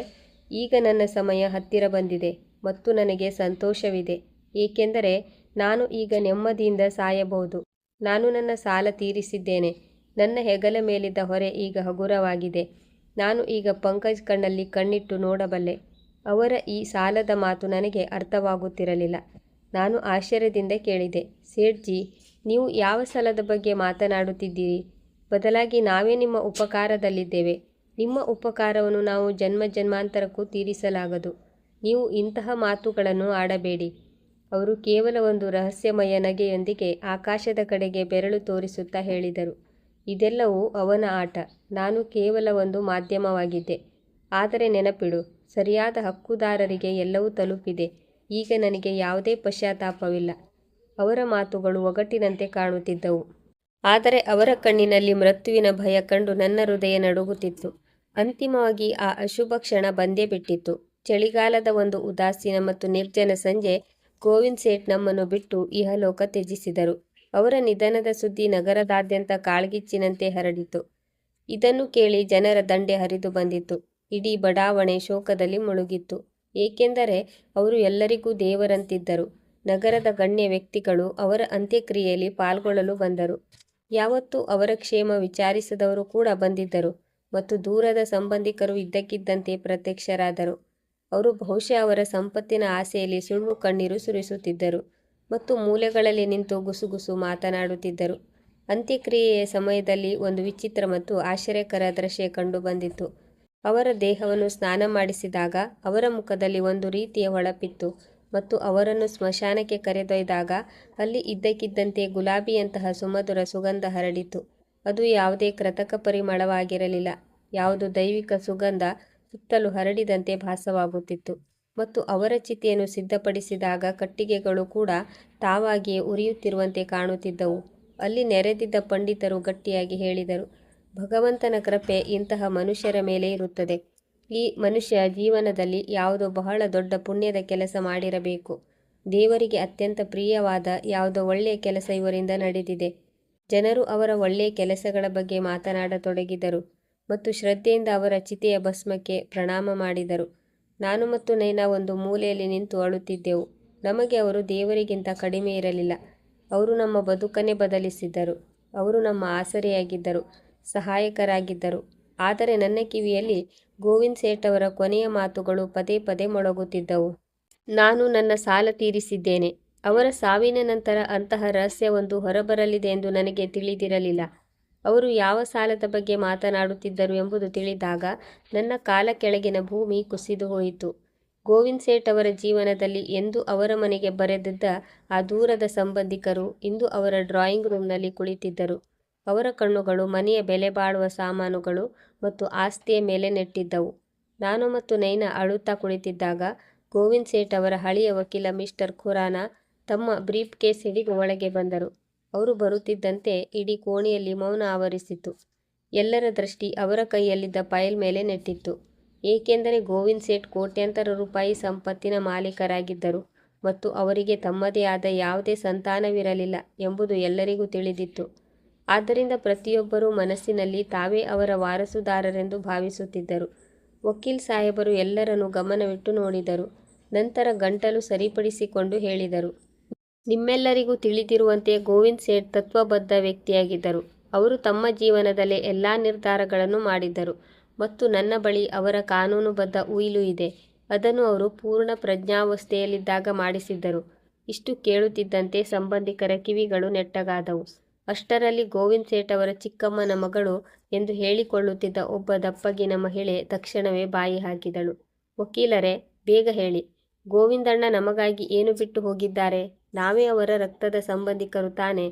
ಈಗ ನನ್ನ ಸಮಯ ಹತ್ತಿರ ಬಂದಿದೆ ಮತ್ತು ನನಗೆ ಸಂತೋಷವಿದೆ, ಏಕೆಂದರೆ ನಾನು ಈಗ ನೆಮ್ಮದಿಯಿಂದ ಸಾಯಬಹುದು. ನಾನು ನನ್ನ ಸಾಲ ತೀರಿಸಿದ್ದೇನೆ. ನನ್ನ ಹೆಗಲ ಮೇಲಿದ್ದ ಹೊರೆ ಈಗ ಹಗುರವಾಗಿದೆ. ನಾನು ಈಗ ಪಂಕಜ್ ಕಣ್ಣಲ್ಲಿ ಕಣ್ಣಿಟ್ಟು ನೋಡಬಲ್ಲೆ. ಅವರ ಈ ಸಾಲದ ಮಾತು ನನಗೆ ಅರ್ಥವಾಗುತ್ತಿರಲಿಲ್ಲ. ನಾನು ಆಶ್ಚರ್ಯದಿಂದ ಕೇಳಿದೆ, ಸೇಠ್ಜಿ, ನೀವು ಯಾವ ಸಾಲದ ಬಗ್ಗೆ ಮಾತನಾಡುತ್ತಿದ್ದೀರಿ? ಬದಲಾಗಿ ನಾವೇ ನಿಮ್ಮ ಉಪಕಾರದಲ್ಲಿದ್ದೇವೆ. ನಿಮ್ಮ ಉಪಕಾರವನ್ನು ನಾವು ಜನ್ಮ ಜನ್ಮಾಂತರಕ್ಕೂ ತೀರಿಸಲಾಗದು. ನೀವು ಇಂತಹ ಮಾತುಗಳನ್ನು ಆಡಬೇಡಿ. ಅವರು ಕೇವಲ ಒಂದು ರಹಸ್ಯಮಯ ನಗೆಯೊಂದಿಗೆ ಆಕಾಶದ ಕಡೆಗೆ ಬೆರಳು ತೋರಿಸುತ್ತಾ ಹೇಳಿದರು, ಇದೆಲ್ಲವೂ ಅವನ ಆಟ. ನಾನು ಕೇವಲ ಒಂದು ಮಾಧ್ಯಮವಾಗಿದ್ದೆ. ಆದರೆ ನೆನಪಿಡು, ಸರಿಯಾದ ಹಕ್ಕುದಾರರಿಗೆ ಎಲ್ಲವೂ ತಲುಪಿದೆ. ಈಗ ನನಗೆ ಯಾವುದೇ ಪಶ್ಚಾತ್ತಾಪವಿಲ್ಲ. ಅವರ ಮಾತುಗಳು ಒಗಟಿನಂತೆ ಕಾಣುತ್ತಿದ್ದವು. ಆದರೆ ಅವರ ಕಣ್ಣಿನಲ್ಲಿ ಮೃತ್ಯುವಿನ ಭಯ ಕಂಡು ನನ್ನ ಹೃದಯ ನಡುಗುತ್ತಿತ್ತು. ಅಂತಿಮವಾಗಿ ಆ ಅಶುಭ ಕ್ಷಣ ಬಂದೇ ಬಿಟ್ಟಿತ್ತು. ಚಳಿಗಾಲದ ಒಂದು ಉದಾಸೀನ ಮತ್ತು ನಿರ್ಜನ ಸಂಜೆ ಗೋವಿಂದ್ ಸೇಠ್ ನಮ್ಮನ್ನು ಬಿಟ್ಟು ಇಹಲೋಕ ತ್ಯಜಿಸಿದರು. ಅವರ ನಿಧನದ ಸುದ್ದಿ ನಗರದಾದ್ಯಂತ ಕಾಳ್ಗಿಚ್ಚಿನಂತೆ ಹರಡಿತು. ಇದನ್ನು ಕೇಳಿ ಜನರ ದಂಡೆ ಹರಿದು ಬಂದಿತು. ಇಡೀ ಬಡಾವಣೆ ಶೋಕದಲ್ಲಿ ಮುಳುಗಿತ್ತು, ಏಕೆಂದರೆ ಅವರು ಎಲ್ಲರಿಗೂ ದೇವರಂತಿದ್ದರು. ನಗರದ ಗಣ್ಯ ವ್ಯಕ್ತಿಗಳು ಅವರ ಅಂತ್ಯಕ್ರಿಯೆಯಲ್ಲಿ ಪಾಲ್ಗೊಳ್ಳಲು ಬಂದರು. ಯಾವತ್ತೂ ಅವರ ಕ್ಷೇಮ ವಿಚಾರಿಸದವರು ಕೂಡ ಬಂದಿದ್ದರು ಮತ್ತು ದೂರದ ಸಂಬಂಧಿಕರು ಇದ್ದಕ್ಕಿದ್ದಂತೆ ಪ್ರತ್ಯಕ್ಷರಾದರು. ಅವರು ಬಹುಶಃ ಅವರ ಸಂಪತ್ತಿನ ಆಸೆಯಲ್ಲಿ ಸುಳ್ಳು ಕಣ್ಣೀರು ಸುರಿಸುತ್ತಿದ್ದರು ಮತ್ತು ಮೂಲೆಗಳಲ್ಲಿ ನಿಂತು ಗುಸುಗುಸು ಮಾತನಾಡುತ್ತಿದ್ದರು. ಅಂತ್ಯಕ್ರಿಯೆಯ ಸಮಯದಲ್ಲಿ ಒಂದು ವಿಚಿತ್ರ ಮತ್ತು ಆಶ್ಚರ್ಯಕರ ದೃಶ್ಯ ಕಂಡುಬಂದಿತು. ಅವರ ದೇಹವನ್ನು ಸ್ನಾನ ಮಾಡಿಸಿದಾಗ ಅವರ ಮುಖದಲ್ಲಿ ಒಂದು ರೀತಿಯ ಹೊಳಪಿತ್ತು ಮತ್ತು ಅವರನ್ನು ಸ್ಮಶಾನಕ್ಕೆ ಕರೆದೊಯ್ದಾಗ ಅಲ್ಲಿ ಇದ್ದಕ್ಕಿದ್ದಂತೆ ಗುಲಾಬಿಯಂತಹ ಸುಮಧುರ ಸುಗಂಧ ಹರಡಿತು. ಅದು ಯಾವುದೇ ಕೃತಕ ಪರಿಮಳವಾಗಿರಲಿಲ್ಲ, ಯಾವುದೋ ದೈವಿಕ ಸುಗಂಧ ಸುತ್ತಲೂ ಹರಡಿದಂತೆ ಭಾಸವಾಗುತ್ತಿತ್ತು. ಮತ್ತು ಅವರ ಚಿತೆಯನ್ನು ಸಿದ್ಧಪಡಿಸಿದಾಗ ಕಟ್ಟಿಗೆಗಳು ಕೂಡ ತಾವಾಗಿಯೇ ಉರಿಯುತ್ತಿರುವಂತೆ ಕಾಣುತ್ತಿದ್ದವು. ಅಲ್ಲಿ ನೆರೆದಿದ್ದ ಪಂಡಿತರು ಗಟ್ಟಿಯಾಗಿ ಹೇಳಿದರು, ಭಗವಂತನ ಕೃಪೆ ಇಂತಹ ಮನುಷ್ಯರ ಮೇಲೆ ಇರುತ್ತದೆ. ಈ ಮನುಷ್ಯ ಜೀವನದಲ್ಲಿ ಯಾವುದೋ ಬಹಳ ದೊಡ್ಡ ಪುಣ್ಯದ ಕೆಲಸ ಮಾಡಿರಬೇಕು. ದೇವರಿಗೆ ಅತ್ಯಂತ ಪ್ರಿಯವಾದ ಯಾವುದೋ ಒಳ್ಳೆಯ ಕೆಲಸ ಇವರಿಂದ ನಡೆದಿದೆ. ಜನರು ಅವರ ಒಳ್ಳೆಯ ಕೆಲಸಗಳ ಬಗ್ಗೆ ಮಾತನಾಡತೊಡಗಿದರು ಮತ್ತು ಶ್ರದ್ಧೆಯಿಂದ ಅವರ ಚಿತೆಯ ಭಸ್ಮಕ್ಕೆ ಪ್ರಣಾಮ ಮಾಡಿದರು. ನಾನು ಮತ್ತು ನೈನಾ ಒಂದು ಮೂಲೆಯಲ್ಲಿ ನಿಂತು ಅಳುತ್ತಿದ್ದೆವು. ನಮಗೆ ಅವರು ದೇವರಿಗಿಂತ ಕಡಿಮೆ ಇರಲಿಲ್ಲ. ಅವರು ನಮ್ಮ ಬದುಕನ್ನೇ ಬದಲಿಸಿದ್ದರು. ಅವರು ನಮ್ಮ ಆಸರೆಯಾಗಿದ್ದರು, ಸಹಾಯಕರಾಗಿದ್ದರು. ಆದರೆ ನನ್ನ ಕಿವಿಯಲ್ಲಿ ಗೋವಿಂದ್ ಸೇಠ್ ಅವರ ಕೊನೆಯ ಮಾತುಗಳು ಪದೇ ಪದೇ ಮೊಳಗುತ್ತಿದ್ದವು. ನಾನು ನನ್ನ ಸಾಲ ತೀರಿಸಿದ್ದೇನೆ. ಅವರ ಸಾವಿನ ನಂತರ ಅಂತಹ ರಹಸ್ಯವೊಂದು ಹೊರಬರಲಿದೆ ಎಂದು ನನಗೆ ತಿಳಿದಿರಲಿಲ್ಲ. ಅವರು ಯಾವ ಸಾಲದ ಬಗ್ಗೆ ಮಾತನಾಡುತ್ತಿದ್ದರು ಎಂಬುದು ತಿಳಿದಾಗ ನನ್ನ ಕಾಲ ಕೆಳಗಿನ ಭೂಮಿ ಕುಸಿದು ಹೋಯಿತು. ಗೋವಿಂದ್ ಸೇಠ್ ಅವರ ಜೀವನದಲ್ಲಿ ಎಂದು ಅವರ ಮನೆಗೆ ಬರೆದಿದ್ದ ಆ ದೂರದ ಸಂಬಂಧಿಕರು ಇಂದು ಅವರ ಡ್ರಾಯಿಂಗ್ ರೂಮ್ನಲ್ಲಿ ಕುಳಿತಿದ್ದರು. ಅವರ ಕಣ್ಣುಗಳು ಮನೆಯ ಬೆಲೆಬಾಳುವ ಸಾಮಾನುಗಳು ಮತ್ತು ಆಸ್ತಿಯ ಮೇಲೆ ನೆಟ್ಟಿದ್ದವು. ನಾನು ಮತ್ತು ನೈನಾ ಅಳುತ್ತಾ ಕುಳಿತಿದ್ದಾಗ ಗೋವಿಂದ್ ಸೇಠ್ ಅವರ ಹಳೆಯ ವಕೀಲ ಮಿಸ್ಟರ್ ಖುರಾನಾ ತಮ್ಮ ಬ್ರೀಫ್ ಕೇಸ್ ಹಿಡಿದು ಒಳಗೆ ಬಂದರು. ಅವರು ಬರುತ್ತಿದ್ದಂತೆ ಇಡೀ ಕೋಣೆಯಲ್ಲಿ ಮೌನ ಆವರಿಸಿತು. ಎಲ್ಲರ ದೃಷ್ಟಿ ಅವರ ಕೈಯಲ್ಲಿದ್ದ ಫೈಲ್ ಮೇಲೆ ನೆಟ್ಟಿತ್ತು, ಏಕೆಂದರೆ ಗೋವಿಂದ್ ಸೇಠ್ ಕೋಟ್ಯಾಂತರ ರೂಪಾಯಿ ಸಂಪತ್ತಿನ ಮಾಲೀಕರಾಗಿದ್ದರು ಮತ್ತು ಅವರಿಗೆ ತಮ್ಮದೇ ಆದ ಯಾವುದೇ ಸಂತಾನವಿರಲಿಲ್ಲ ಎಂಬುದು ಎಲ್ಲರಿಗೂ ತಿಳಿದಿತ್ತು. ಆದ್ದರಿಂದ ಪ್ರತಿಯೊಬ್ಬರೂ ಮನಸ್ಸಿನಲ್ಲಿ ತಾವೇ ಅವರ ವಾರಸುದಾರರೆಂದು ಭಾವಿಸುತ್ತಿದ್ದರು. ವಕೀಲ್ ಸಾಹೇಬರು ಎಲ್ಲರನ್ನೂ ಗಮನವಿಟ್ಟು ನೋಡಿದರು. ನಂತರ ಗಂಟಲು ಸರಿಪಡಿಸಿಕೊಂಡು ಹೇಳಿದರು, ನಿಮ್ಮೆಲ್ಲರಿಗೂ ತಿಳಿದಿರುವಂತೆ ಗೋವಿಂದ್ ಸೇಠ್ ತತ್ವಬದ್ಧ ವ್ಯಕ್ತಿಯಾಗಿದ್ದರು. ಅವರು ತಮ್ಮ ಜೀವನದಲ್ಲೇ ಎಲ್ಲ ನಿರ್ಧಾರಗಳನ್ನು ಮಾಡಿದ್ದರು ಮತ್ತು ನನ್ನ ಬಳಿ ಅವರ ಕಾನೂನುಬದ್ಧ ಉಯಿಲು ಇದೆ. ಅದನ್ನು ಅವರು ಪೂರ್ಣ ಪ್ರಜ್ಞಾವಸ್ಥೆಯಲ್ಲಿದ್ದಾಗ ಮಾಡಿಸಿದ್ದರು. ಇಷ್ಟು ಕೇಳುತ್ತಿದ್ದಂತೆ ಸಂಬಂಧಿಕರ ಕಿವಿಗಳು ನೆಟ್ಟಗಾದವು. ಅಷ್ಟರಲ್ಲಿ ಗೋವಿಂದ್ ಸೇಠ್ ಅವರ ಚಿಕ್ಕಮ್ಮನ ಮಗಳು ಎಂದು ಹೇಳಿಕೊಳ್ಳುತ್ತಿದ್ದ ಒಬ್ಬ ದಪ್ಪಗಿನ ಮಹಿಳೆ ತಕ್ಷಣವೇ ಬಾಯಿ ಹಾಕಿದಳು. ವಕೀಲರೇ, ಬೇಗ ಹೇಳಿ, ಗೋವಿಂದಣ್ಣ ನಮಗಾಗಿ ಏನು ಬಿಟ್ಟು ಹೋಗಿದ್ದಾರೆ? ನಾವೇ ಅವರ ರಕ್ತದ ಸಂಬಂಧಿಕರು ತಾನೆ?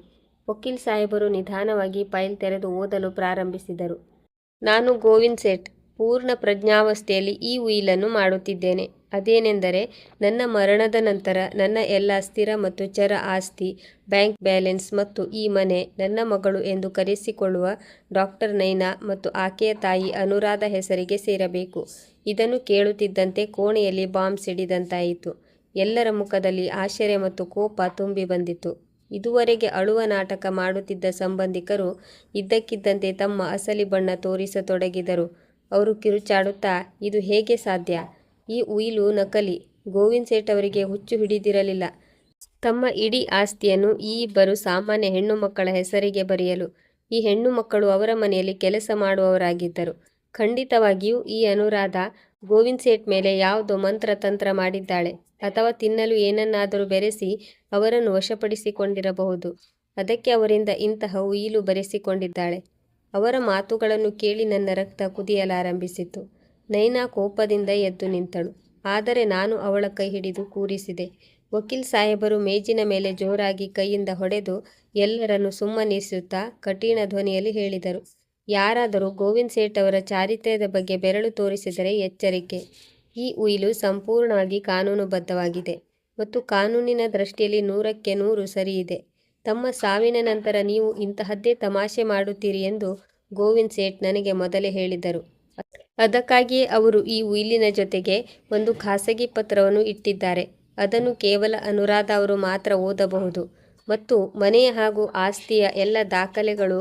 ವಕೀಲ್ ಸಾಹೇಬರು ನಿಧಾನವಾಗಿ ಫೈಲ್ ತೆರೆದು ಓದಲು ಪ್ರಾರಂಭಿಸಿದರು. ನಾನು ಗೋವಿಂದ್ ಸೇಠ್ ಪೂರ್ಣ ಪ್ರಜ್ಞಾವಸ್ಥೆಯಲ್ಲಿ ಈ ಉಯಿಲನ್ನು ಮಾಡುತ್ತಿದ್ದೇನೆ. ಅದೇನೆಂದರೆ, ನನ್ನ ಮರಣದ ನಂತರ ನನ್ನ ಎಲ್ಲ ಸ್ಥಿರ ಮತ್ತು ಚರ ಆಸ್ತಿ, ಬ್ಯಾಂಕ್ ಬ್ಯಾಲೆನ್ಸ್ ಮತ್ತು ಈ ಮನೆ ನನ್ನ ಮಗಳು ಎಂದು ಕರೆಸಿಕೊಳ್ಳುವ ಡಾಕ್ಟರ್ ನೈನಾ ಮತ್ತು ಆಕೆಯ ತಾಯಿ ಅನುರಾಧ ಹೆಸರಿಗೆ ಸೇರಬೇಕು. ಇದನ್ನು ಕೇಳುತ್ತಿದ್ದಂತೆ ಕೋಣೆಯಲ್ಲಿ ಬಾಂಬ್ ಸಿಡಿದಂತಾಯಿತು. ಎಲ್ಲರ ಮುಖದಲ್ಲಿ ಆಶ್ಚರ್ಯ ಮತ್ತು ಕೋಪ ತುಂಬಿ ಬಂದಿತು. ಇದುವರೆಗೆ ಅಳುವ ನಾಟಕ ಮಾಡುತ್ತಿದ್ದ ಸಂಬಂಧಿಕರು ಇದ್ದಕ್ಕಿದ್ದಂತೆ ತಮ್ಮ ಅಸಲಿ ಬಣ್ಣ ತೋರಿಸತೊಡಗಿದರು. ಅವರು ಕಿರುಚಾಡುತ್ತಾ, ಇದು ಹೇಗೆ ಸಾಧ್ಯ? ಈ ಉಯಿಲು ನಕಲಿ. ಗೋವಿಂದ್ ಸೇಠ್ ಅವರಿಗೆ ಹುಚ್ಚು ಹಿಡಿದಿರಲಿಲ್ಲ ತಮ್ಮ ಇಡೀ ಆಸ್ತಿಯನ್ನು ಈ ಇಬ್ಬರು ಸಾಮಾನ್ಯ ಹೆಣ್ಣು ಮಕ್ಕಳ ಹೆಸರಿಗೆ ಬರೆಯಲು. ಈ ಹೆಣ್ಣು ಮಕ್ಕಳು ಅವರ ಮನೆಯಲ್ಲಿ ಕೆಲಸ ಮಾಡುವವರಾಗಿದ್ದರು. ಖಂಡಿತವಾಗಿಯೂ ಈ ಅನುರಾಧ ಗೋವಿಂದ್ ಸೇಠ್ ಮೇಲೆ ಯಾವುದೋ ಮಂತ್ರ ತಂತ್ರ ಮಾಡಿದ್ದಾಳೆ ಅಥವಾ ತಿನ್ನಲು ಏನನ್ನಾದರೂ ಬೆರೆಸಿ ಅವರನ್ನು ವಶಪಡಿಸಿಕೊಂಡಿರಬಹುದು. ಅದಕ್ಕೆ ಅವರಿಂದ ಇಂತಹ ಉಯಿಲು ಬರೆಸಿಕೊಂಡಿದ್ದಾಳೆ. ಅವರ ಮಾತುಗಳನ್ನು ಕೇಳಿ ನನ್ನ ರಕ್ತ ಕುದಿಯಲಾರಂಭಿಸಿತು. ನೈನಾ ಕೋಪದಿಂದ ಎದ್ದು ನಿಂತಳು. ಆದರೆ ನಾನು ಅವಳ ಕೈ ಹಿಡಿದು ಕೂರಿಸಿದೆ. ವಕೀಲ್ ಸಾಹೇಬರು ಮೇಜಿನ ಮೇಲೆ ಜೋರಾಗಿ ಕೈಯಿಂದ ಹೊಡೆದು ಎಲ್ಲರನ್ನೂ ಸುಮ್ಮನಿಸುತ್ತಾ ಕಠಿಣ ಧ್ವನಿಯಲ್ಲಿ ಹೇಳಿದರು, ಯಾರಾದರೂ ಗೋವಿಂದ್ ಸೇಠ್ ಅವರ ಚಾರಿತ್ರ್ಯದ ಬಗ್ಗೆ ಬೆರಳು ತೋರಿಸಿದರೆ ಎಚ್ಚರಿಕೆ. ಈ ಉಯಿಲು ಸಂಪೂರ್ಣವಾಗಿ ಕಾನೂನುಬದ್ಧವಾಗಿದೆ ಮತ್ತು ಕಾನೂನಿನ ದೃಷ್ಟಿಯಲ್ಲಿ 100ಕ್ಕೆ 100 ಸರಿಯಿದೆ. ತಮ್ಮ ಸಾವಿನ ನಂತರ ನೀವು ಇಂತಹದ್ದೇ ತಮಾಷೆ ಮಾಡುತ್ತೀರಿ ಎಂದು ಗೋವಿಂದ್ ಸೇಠ್ ನನಗೆ ಮೊದಲೇ ಹೇಳಿದ್ದರು. ಅದಕ್ಕಾಗಿಯೇ ಅವರು ಈ ಉಯಿಲಿನ ಜೊತೆಗೆ ಒಂದು ಖಾಸಗಿ ಪತ್ರವನ್ನು ಇಟ್ಟಿದ್ದಾರೆ. ಅದನ್ನು ಕೇವಲ ಅನುರಾಧ ಅವರು ಮಾತ್ರ ಓದಬಹುದು ಮತ್ತು ಮನೆಯ ಹಾಗೂ ಆಸ್ತಿಯ ಎಲ್ಲ ದಾಖಲೆಗಳು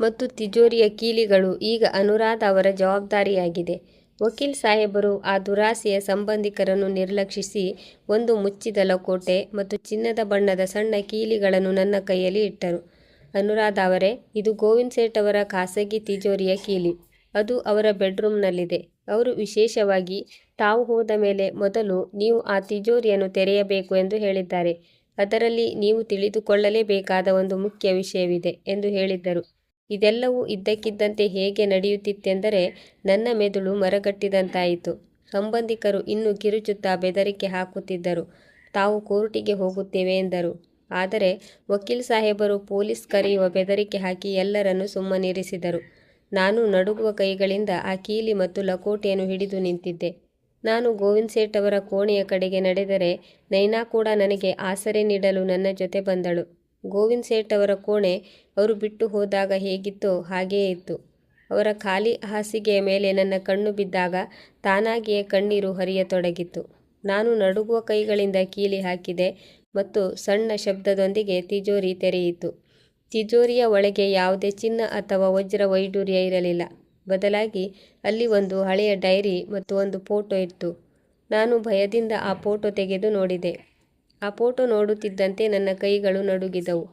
ಮತ್ತು ತಿಜೋರಿಯ ಕೀಲಿಗಳು ಈಗ ಅನುರಾಧ ಅವರ ಜವಾಬ್ದಾರಿಯಾಗಿದೆ. ವಕೀಲ್ ಸಾಹೇಬರು ಆ ದುರಾಸೆಯ ಸಂಬಂಧಿಕರನ್ನು ನಿರ್ಲಕ್ಷಿಸಿ ಒಂದು ಮುಚ್ಚಿದ ಲಕೋಟೆ ಮತ್ತು ಚಿನ್ನದ ಬಣ್ಣದ ಸಣ್ಣ ಕೀಲಿಗಳನ್ನು ನನ್ನ ಕೈಯಲ್ಲಿ ಇಟ್ಟರು. ಅನುರಾಧ ಅವರೇ, ಇದು ಗೋವಿಂದ್ ಸೇಠ್ ಅವರ ಖಾಸಗಿ ತಿಜೋರಿಯ ಕೀಲಿ. ಅದು ಅವರ ಬೆಡ್ರೂಮ್ನಲ್ಲಿದೆ. ಅವರು ವಿಶೇಷವಾಗಿ ತಾವು ಹೋದ ಮೇಲೆ ಮೊದಲು ನೀವು ಆ ತಿಜೋರಿಯನ್ನು ತೆರೆಯಬೇಕು ಎಂದು ಹೇಳಿದ್ದಾರೆ. ಅದರಲ್ಲಿ ನೀವು ತಿಳಿದುಕೊಳ್ಳಲೇಬೇಕಾದ ಒಂದು ಮುಖ್ಯ ವಿಷಯವಿದೆ ಎಂದು ಹೇಳಿದ್ದರು. ಇದೆಲ್ಲವೂ ಇದ್ದಕ್ಕಿದ್ದಂತೆ ಹೇಗೆ ನಡೆಯುತ್ತಿತ್ತೆಂದರೆ ನನ್ನ ಮೆದುಳು ಮರಗಟ್ಟಿದಂತಾಯಿತು. ಸಂಬಂಧಿಕರು ಇನ್ನೂ ಕಿರುಚುತ್ತಾ ಬೆದರಿಕೆ ಹಾಕುತ್ತಿದ್ದರು. ತಾವು ಕೋರ್ಟಿಗೆ ಹೋಗುತ್ತೇವೆ ಎಂದರು. ಆದರೆ ವಕೀಲ್ ಸಾಹೇಬರು ಪೊಲೀಸ್ ಕರೆಯುವ ಬೆದರಿಕೆ ಹಾಕಿ ಎಲ್ಲರನ್ನೂ ಸುಮ್ಮನಿರಿಸಿದರು. ನಾನು ನಡುಗುವ ಕೈಗಳಿಂದ ಆ ಕೀಲಿ ಮತ್ತು ಲಕೋಟೆಯನ್ನು ಹಿಡಿದು ನಿಂತಿದ್ದೆ. ನಾನು ಗೋವಿಂದ್ ಸೇಠ್ ಅವರ ಕೋಣೆಯ ಕಡೆಗೆ ನಡೆದರೆ ನೈನಾ ಕೂಡ ನನಗೆ ಆಸರೆ ನೀಡಲು ನನ್ನ ಜೊತೆ ಬಂದಳು. ಗೋವಿಂದ್ ಸೇಠ್ ಅವರ ಕೋಣೆ ಅವರು ಬಿಟ್ಟು ಹೋದಾಗ ಹೇಗಿತ್ತೋ ಹಾಗೆಯೇ ಇತ್ತು. ಅವರ ಖಾಲಿ ಹಾಸಿಗೆಯ ಮೇಲೆ ನನ್ನ ಕಣ್ಣು ಬಿದ್ದಾಗ ತಾನಾಗಿಯೇ ಕಣ್ಣೀರು ಹರಿಯತೊಡಗಿತ್ತು. ನಾನು ನಡುಗುವ ಕೈಗಳಿಂದ ಕೀಲಿ ಹಾಕಿದೆ ಮತ್ತು ಸಣ್ಣ ಶಬ್ದದೊಂದಿಗೆ ತಿಜೋರಿ ತೆರೆಯಿತು. ತಿಜೋರಿಯ ಒಳಗೆ ಯಾವುದೇ ಚಿನ್ನ ಅಥವಾ ವಜ್ರ ವೈಡೂರ್ಯ ಇರಲಿಲ್ಲ. ಬದಲಾಗಿ ಅಲ್ಲಿ ಒಂದು ಹಳೆಯ ಡೈರಿ ಮತ್ತು ಒಂದು ಫೋಟೋ ಇತ್ತು. ನಾನು ಭಯದಿಂದ ಆ ಫೋಟೋ ತೆಗೆದು ನೋಡಿದೆ. ಆ ಫೋಟೋ ನೋಡುತ್ತಿದ್ದಂತೆ ನನ್ನ ಕೈಗಳು ನಡುಗಿದವು.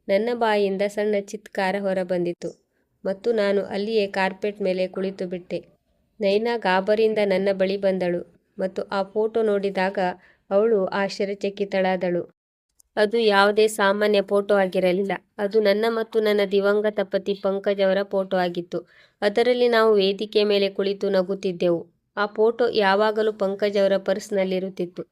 ನನ್ನ ಬಾಯಿಯಿಂದ ಸಣ್ಣ ಚಿತ್ಕಾರ ಹೊರಬಂದಿತು ಮತ್ತು ನಾನು ಅಲ್ಲಿಯೇ ಕಾರ್ಪೆಟ್ ಮೇಲೆ ಕುಳಿತು ಬಿಟ್ಟೆ. ನೈನಾ ಗಾಬರಿಯಿಂದ ನನ್ನ ಬಳಿ ಬಂದಳು ಮತ್ತು ಆ ಫೋಟೋ ನೋಡಿದಾಗ ಅವಳು ಆಶ್ಚರ್ಯಚಕಿತಳಾದಳು. ಅದು ಯಾವುದೇ ಸಾಮಾನ್ಯ ಫೋಟೋ ಆಗಿರಲಿಲ್ಲ. ಅದು ನನ್ನ ಮತ್ತು ನನ್ನ ದಿವಂಗತ ಪತಿ ಪಂಕಜ್ ಅವರ ಫೋಟೋ ಆಗಿತ್ತು. ಅದರಲ್ಲಿ ನಾವು ವೇದಿಕೆ ಮೇಲೆ ಕುಳಿತು ನಗುತ್ತಿದ್ದೆವು. ಆ ಫೋಟೋ ಯಾವಾಗಲೂ ಪಂಕಜ್ ಅವರ ಪರ್ಸ್ನಲ್ಲಿರುತ್ತಿತ್ತು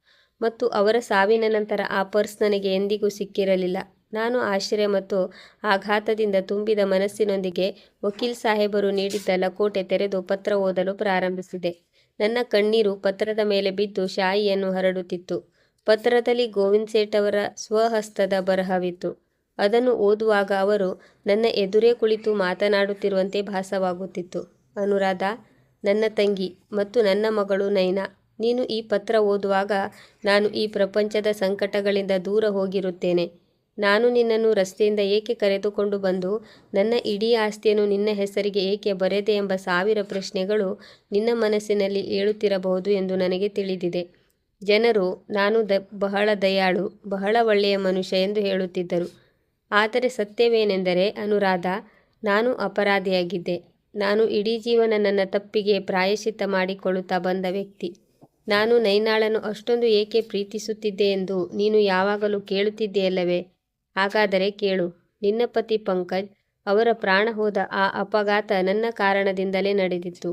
ಮತ್ತು ಅವರ ಸಾವಿನ ನಂತರ ಆ ಪರ್ಸ್ ನನಗೆ ಎಂದಿಗೂ ಸಿಕ್ಕಿರಲಿಲ್ಲ. ನಾನು ಆಶ್ಚರ್ಯ ಮತ್ತು ಆಘಾತದಿಂದ ತುಂಬಿದ ಮನಸ್ಸಿನೊಂದಿಗೆ ವಕೀಲ್ ಸಾಹೇಬರು ನೀಡಿದ್ದ ಲಕೋಟೆ ತೆರೆದು ಪತ್ರ ಓದಲು ಪ್ರಾರಂಭಿಸಿದೆ. ನನ್ನ ಕಣ್ಣೀರು ಪತ್ರದ ಮೇಲೆ ಬಿದ್ದು ಶಾಯಿಯನ್ನು ಹರಡುತ್ತಿತ್ತು. ಪತ್ರದಲ್ಲಿ ಗೋವಿಂದ್ ಸೇಠ್ ಅವರ ಸ್ವಹಸ್ತದ ಬರಹವಿತ್ತು. ಅದನ್ನು ಓದುವಾಗ ಅವರು ನನ್ನ ಎದುರೇ ಕುಳಿತು ಮಾತನಾಡುತ್ತಿರುವಂತೆ ಭಾಸವಾಗುತ್ತಿತ್ತು. ಅನುರಾಧ, ನನ್ನ ತಂಗಿ ಮತ್ತು ನನ್ನ ಮಗಳು ನೈನಾ, ನೀನು ಈ ಪತ್ರ ಓದುವಾಗ ನಾನು ಈ ಪ್ರಪಂಚದ ಸಂಕಟಗಳಿಂದ ದೂರ ಹೋಗಿರುತ್ತೇನೆ. ನಾನು ನಿನ್ನನ್ನು ರಸ್ತೆಯಿಂದ ಏಕೆ ಕರೆದುಕೊಂಡು ಬಂದು ನನ್ನ ಇಡೀ ಆಸ್ತಿಯನ್ನು ನಿನ್ನ ಹೆಸರಿಗೆ ಏಕೆ ಬರೆದೆ ಎಂಬ 1000 ಪ್ರಶ್ನೆಗಳು ನಿನ್ನ ಮನಸ್ಸಿನಲ್ಲಿ ಏಳುತ್ತಿರಬಹುದು ಎಂದು ನನಗೆ ತಿಳಿದಿದೆ. ಜನರು ನಾನು ಬಹಳ ದಯಾಳು, ಬಹಳ ಒಳ್ಳೆಯ ಮನುಷ್ಯ ಎಂದು ಹೇಳುತ್ತಿದ್ದರು. ಆದರೆ ಸತ್ಯವೇನೆಂದರೆ ಅನುರಾಧ, ನಾನು ಅಪರಾಧಿಯಾಗಿದ್ದೆ. ನಾನು ಇಡೀ ಜೀವನ ನನ್ನ ತಪ್ಪಿಗೆ ಪ್ರಾಯಶ್ಚಿತ್ತ ಮಾಡಿಕೊಳ್ಳುತ್ತಾ ಬಂದ ವ್ಯಕ್ತಿ. ನಾನು ನೈನಾಳನ್ನು ಅಷ್ಟೊಂದು ಏಕೆ ಪ್ರೀತಿಸುತ್ತಿದ್ದೆ ಎಂದು ನೀನು ಯಾವಾಗಲೂ ಕೇಳುತ್ತಿದ್ದೆಯಲ್ಲವೇ? ಹಾಗಾದರೆ ಕೇಳು. ನಿನ್ನ ಪತಿ ಪಂಕಜ್ ಅವರ ಪ್ರಾಣ ಹೋದ ಆ ಅಪಘಾತ ನನ್ನ ಕಾರಣದಿಂದಲೇ ನಡೆದಿತ್ತು.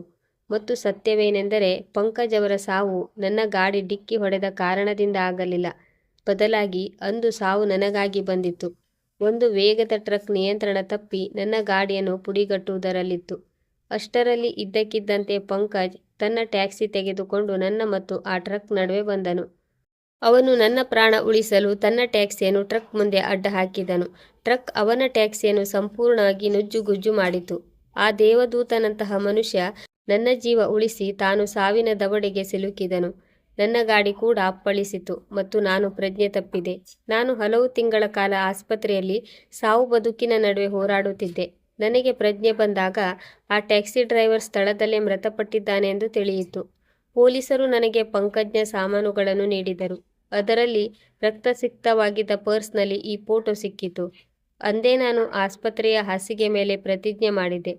ಮತ್ತು ಸತ್ಯವೇನೆಂದರೆ ಪಂಕಜ್ ಅವರ ಸಾವು ನನ್ನ ಗಾಡಿ ಡಿಕ್ಕಿ ಹೊಡೆದ ಕಾರಣದಿಂದ ಆಗಲಿಲ್ಲ. ಬದಲಾಗಿ ಅಂದು ಸಾವು ನನಗಾಗಿ ಬಂದಿತ್ತು. ಒಂದು ವೇಗದ ಟ್ರಕ್ ನಿಯಂತ್ರಣ ತಪ್ಪಿ ನನ್ನ ಗಾಡಿಯನ್ನು ಪುಡಿಗಟ್ಟುವುದರಲ್ಲಿತ್ತು. ಅಷ್ಟರಲ್ಲಿ ಇದ್ದಕ್ಕಿದ್ದಂತೆ ಪಂಕಜ್ ತನ್ನ ಟ್ಯಾಕ್ಸಿ ತೆಗೆದುಕೊಂಡು ನನ್ನ ಮತ್ತು ಆ ಟ್ರಕ್ ನಡುವೆ ಬಂದನು. ಅವನು ನನ್ನ ಪ್ರಾಣ ಉಳಿಸಲು ತನ್ನ ಟ್ಯಾಕ್ಸಿಯನ್ನು ಟ್ರಕ್ ಮುಂದೆ ಅಡ್ಡ ಹಾಕಿದನು. ಟ್ರಕ್ ಅವನ ಟ್ಯಾಕ್ಸಿಯನ್ನು ಸಂಪೂರ್ಣವಾಗಿ ನುಜ್ಜುಗುಜ್ಜು ಮಾಡಿತು. ಆ ದೇವದೂತನಂತಹ ಮನುಷ್ಯ ನನ್ನ ಜೀವ ಉಳಿಸಿ ತಾನು ಸಾವಿನ ದವಡೆಗೆ ಸಿಲುಕಿದನು. ನನ್ನ ಗಾಡಿ ಕೂಡ ಅಪ್ಪಳಿಸಿತು ಮತ್ತು ನಾನು ಪ್ರಜ್ಞೆ ತಪ್ಪಿದೆ. ನಾನು ಹಲವು ತಿಂಗಳ ಕಾಲ ಆಸ್ಪತ್ರೆಯಲ್ಲಿ ಸಾವು ಬದುಕಿನ ನಡುವೆ ಹೋರಾಡುತ್ತಿದ್ದೆ. ನನಗೆ ಪ್ರಜ್ಞೆ ಬಂದಾಗ ಆ ಟ್ಯಾಕ್ಸಿ ಡ್ರೈವರ್ ಸ್ಥಳದಲ್ಲೇ ಮೃತಪಟ್ಟಿದ್ದಾನೆ ಎಂದು ತಿಳಿಯಿತು. ಪೊಲೀಸರು ನನಗೆ ಪಂಕಜ್ನ ಸಾಮಾನುಗಳನ್ನು ನೀಡಿದರು. ಅದರಲ್ಲಿ ರಕ್ತಸಿಕ್ತವಾಗಿದ್ದ ಪರ್ಸ್ನಲ್ಲಿ ಈ ಫೋಟೋ ಸಿಕ್ಕಿತು. ಅಂದೇ ನಾನು ಆಸ್ಪತ್ರೆಯ ಹಾಸಿಗೆ ಮೇಲೆ ಪ್ರತಿಜ್ಞೆ ಮಾಡಿದೆ.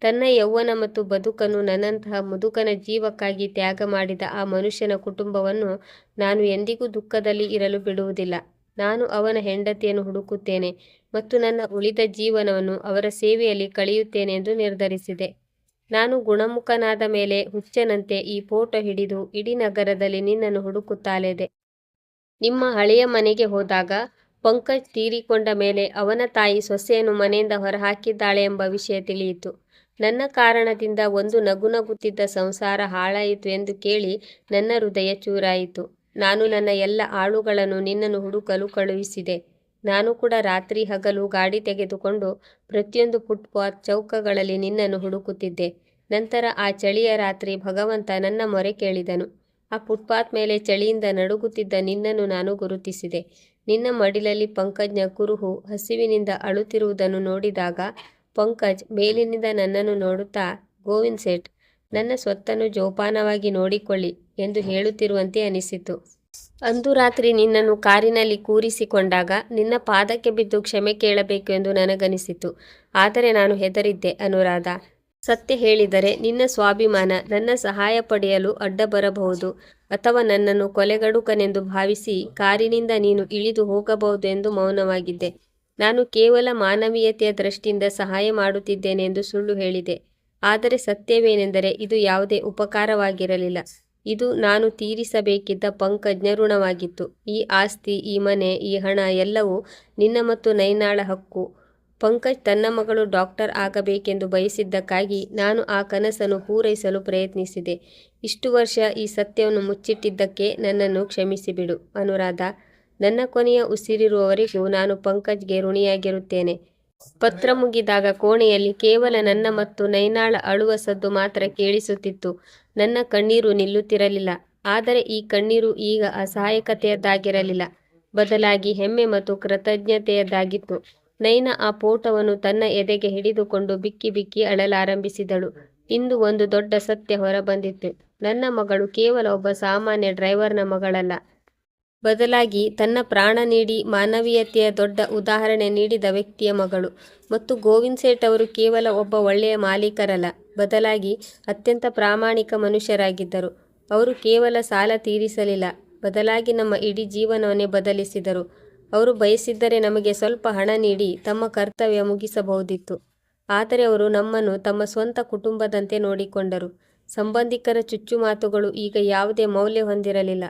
ತನ್ನ ಯೌವನ ಮತ್ತು ಬದುಕನ್ನು ನನ್ನಂತಹ ಮುದುಕನ ಜೀವಕ್ಕಾಗಿ ತ್ಯಾಗ ಮಾಡಿದ ಆ ಮನುಷ್ಯನ ಕುಟುಂಬವನ್ನು ನಾನು ಎಂದಿಗೂ ದುಃಖದಲ್ಲಿ ಇರಲು ಬಿಡುವುದಿಲ್ಲ. ನಾನು ಅವನ ಹೆಂಡತಿಯನ್ನು ಹುಡುಕುತ್ತೇನೆ ಮತ್ತು ನನ್ನ ಉಳಿದ ಜೀವನವನ್ನು ಅವರ ಸೇವೆಯಲ್ಲಿ ಕಳೆಯುತ್ತೇನೆ ಎಂದು ನಿರ್ಧರಿಸಿದೆ. ನಾನು ಗುಣಮುಖನಾದ ಮೇಲೆ ಹುಚ್ಚನಂತೆ ಈ ಫೋಟೋ ಹಿಡಿದು ಇಡೀ ನಗರದಲ್ಲಿ ನಿನ್ನನ್ನು ಹುಡುಕುತ್ತಾ ಅಲೆದೆ. ನಿಮ್ಮ ಹಳೆಯ ಮನೆಗೆ ಹೋದಾಗ ಪಂಕಜ್ ತೀರಿಕೊಂಡ ಮೇಲೆ ಅವನ ತಾಯಿ ಸೊಸೆಯನ್ನು ಮನೆಯಿಂದ ಹೊರಹಾಕಿದ್ದಾಳೆ ಎಂಬ ವಿಷಯ ತಿಳಿಯಿತು. ನನ್ನ ಕಾರಣದಿಂದ ಒಂದು ನಗುನಗುತ್ತಿದ್ದ ಸಂಸಾರ ಹಾಳಾಯಿತು ಎಂದು ಕೇಳಿ ನನ್ನ ಹೃದಯ ಚೂರಾಯಿತು. ನಾನು ನನ್ನ ಎಲ್ಲ ಆಳುಗಳನ್ನು ನಿನ್ನನ್ನು ಹುಡುಕಲು ಕಳುಹಿಸಿದೆ. ನಾನು ಕೂಡ ರಾತ್ರಿ ಹಗಲು ಗಾಡಿ ತೆಗೆದುಕೊಂಡು ಪ್ರತಿಯೊಂದು ಫುಟ್ಪಾತ್ ಚೌಕಗಳಲ್ಲಿ ನಿನ್ನನ್ನು ಹುಡುಕುತ್ತಿದ್ದೆ. ನಂತರ ಆ ಚಳಿಯ ರಾತ್ರಿ ಭಗವಂತ ನನ್ನ ಮೊರೆ ಕೇಳಿದನು. ಆ ಫುಟ್ಪಾತ್ ಮೇಲೆ ಚಳಿಯಿಂದ ನಡುಗುತ್ತಿದ್ದ ನಿನ್ನನ್ನು ನಾನು ಗುರುತಿಸಿದೆ. ನಿನ್ನ ಮಡಿಲಲ್ಲಿ ಪಂಕಜ್ನ ಕುರುಹು ಹಸಿವಿನಿಂದ ಅಳುತ್ತಿರುವುದನ್ನು ನೋಡಿದಾಗ ಪಂಕಜ್ ಮೇಲಿನಿಂದ ನನ್ನನ್ನು ನೋಡುತ್ತಾ, ಗೋವಿಂದ್ ಸೇಠ್, ನನ್ನ ಸ್ವತ್ತನ್ನು ಜೋಪಾನವಾಗಿ ನೋಡಿಕೊಳ್ಳಿ ಎಂದು ಹೇಳುತ್ತಿರುವಂತೆ ಅನಿಸಿತು. ಅಂದು ರಾತ್ರಿ ನಿನ್ನನ್ನು ಕಾರಿನಲ್ಲಿ ಕೂರಿಸಿಕೊಂಡಾಗ ನಿನ್ನ ಪಾದಕ್ಕೆ ಬಿದ್ದು ಕ್ಷಮೆ ಕೇಳಬೇಕು ಎಂದು ನನಗನಿಸಿತು. ಆದರೆ ನಾನು ಹೆದರಿದ್ದೆ ಅನುರಾಧ. ಸತ್ಯ ಹೇಳಿದರೆ ನಿನ್ನ ಸ್ವಾಭಿಮಾನ ನನ್ನ ಸಹಾಯ ಪಡೆಯಲು ಅಡ್ಡ ಬರಬಹುದು ಅಥವಾ ನನ್ನನ್ನು ಕೊಲೆಗಡುಕನೆಂದು ಭಾವಿಸಿ ಕಾರಿನಿಂದ ನೀನು ಇಳಿದು ಹೋಗಬಹುದು ಎಂದು ಮೌನವಾಗಿದ್ದೆ. ನಾನು ಕೇವಲ ಮಾನವೀಯತೆಯ ದೃಷ್ಟಿಯಿಂದ ಸಹಾಯ ಮಾಡುತ್ತಿದ್ದೇನೆ ಎಂದು ಸುಳ್ಳು ಹೇಳಿದೆ. ಆದರೆ ಸತ್ಯವೇನೆಂದರೆ ಇದು ಯಾವುದೇ ಉಪಕಾರವಾಗಿರಲಿಲ್ಲ. ಇದು ನಾನು ತೀರಿಸಬೇಕಿದ್ದ ಪಂಕಜ್ನ ಋಣವಾಗಿತ್ತು. ಈ ಆಸ್ತಿ, ಈ ಮನೆ, ಈ ಹಣ ಎಲ್ಲವೂ ನಿನ್ನ ಮತ್ತು ನೈನಾಳ ಹಕ್ಕು. ಪಂಕಜ್ ತನ್ನ ಮಗಳು ಡಾಕ್ಟರ್ ಆಗಬೇಕೆಂದು ಬಯಸಿದ್ದಕ್ಕಾಗಿ ನಾನು ಆ ಕನಸನ್ನು ಪೂರೈಸಲು ಪ್ರಯತ್ನಿಸಿದೆ. ಇಷ್ಟು ವರ್ಷ ಈ ಸತ್ಯವನ್ನು ಮುಚ್ಚಿಟ್ಟಿದ್ದಕ್ಕೆ ನನ್ನನ್ನು ಕ್ಷಮಿಸಿಬಿಡು ಅನುರಾಧ. ನನ್ನ ಕೊನೆಯ ಉಸಿರಿರುವವರೆಗೂ ನಾನು ಪಂಕಜ್ಗೆ ಋಣಿಯಾಗಿರುತ್ತೇನೆ. ಪತ್ರ ಮುಗಿದಾಗ ಕೋಣೆಯಲ್ಲಿ ಕೇವಲ ನನ್ನ ಮತ್ತು ನೈನಾಳ ಅಳುವ ಸದ್ದು ಮಾತ್ರ ಕೇಳಿಸುತ್ತಿತ್ತು. ನನ್ನ ಕಣ್ಣೀರು ನಿಲ್ಲುತ್ತಿರಲಿಲ್ಲ. ಆದರೆ ಈ ಕಣ್ಣೀರು ಈಗ ಅಸಹಾಯಕತೆಯದ್ದಾಗಿರಲಿಲ್ಲ, ಬದಲಾಗಿ ಹೆಮ್ಮೆ ಮತ್ತು ಕೃತಜ್ಞತೆಯದ್ದಾಗಿತ್ತು. ನೈನಾ ಆ ಪೋಟವನ್ನು ತನ್ನ ಎದೆಗೆ ಹಿಡಿದುಕೊಂಡು ಬಿಕ್ಕಿ ಬಿಕ್ಕಿ ಅಳಲಾರಂಭಿಸಿದಳು. ಇಂದು ಒಂದು ದೊಡ್ಡ ಸತ್ಯ ಹೊರಬಂದಿತ್ತು. ನನ್ನ ಮಗಳು ಕೇವಲ ಒಬ್ಬ ಸಾಮಾನ್ಯ ಡ್ರೈವರ್ನ ಮಗಳಲ್ಲ, ಬದಲಾಗಿ ತನ್ನ ಪ್ರಾಣ ನೀಡಿ ಮಾನವೀಯತೆಯ ದೊಡ್ಡ ಉದಾಹರಣೆ ನೀಡಿದ ವ್ಯಕ್ತಿಯ ಮಗಳು. ಮತ್ತು ಗೋವಿಂದ್ ಸೇಠ್ ಅವರು ಕೇವಲ ಒಬ್ಬ ಒಳ್ಳೆಯ ಮಾಲೀಕರಲ್ಲ, ಬದಲಾಗಿ ಅತ್ಯಂತ ಪ್ರಾಮಾಣಿಕ ಮನುಷ್ಯರಾಗಿದ್ದರು. ಅವರು ಕೇವಲ ಸಾಲ ತೀರಿಸಲಿಲ್ಲ, ಬದಲಾಗಿ ನಮ್ಮ ಇಡೀ ಜೀವನವನ್ನೇ ಬದಲಿಸಿದರು. ಅವರು ಬಯಸಿದ್ದರೆ ನಮಗೆ ಸ್ವಲ್ಪ ಹಣ ನೀಡಿ ತಮ್ಮ ಕರ್ತವ್ಯ ಮುಗಿಸಬಹುದಿತ್ತು. ಆದರೆ ಅವರು ನಮ್ಮನ್ನು ತಮ್ಮ ಸ್ವಂತ ಕುಟುಂಬದಂತೆ ನೋಡಿಕೊಂಡರು. ಸಂಬಂಧಿಕರ ಚುಚ್ಚುಮಾತುಗಳು ಈಗ ಯಾವುದೇ ಮೌಲ್ಯ ಹೊಂದಿರಲಿಲ್ಲ.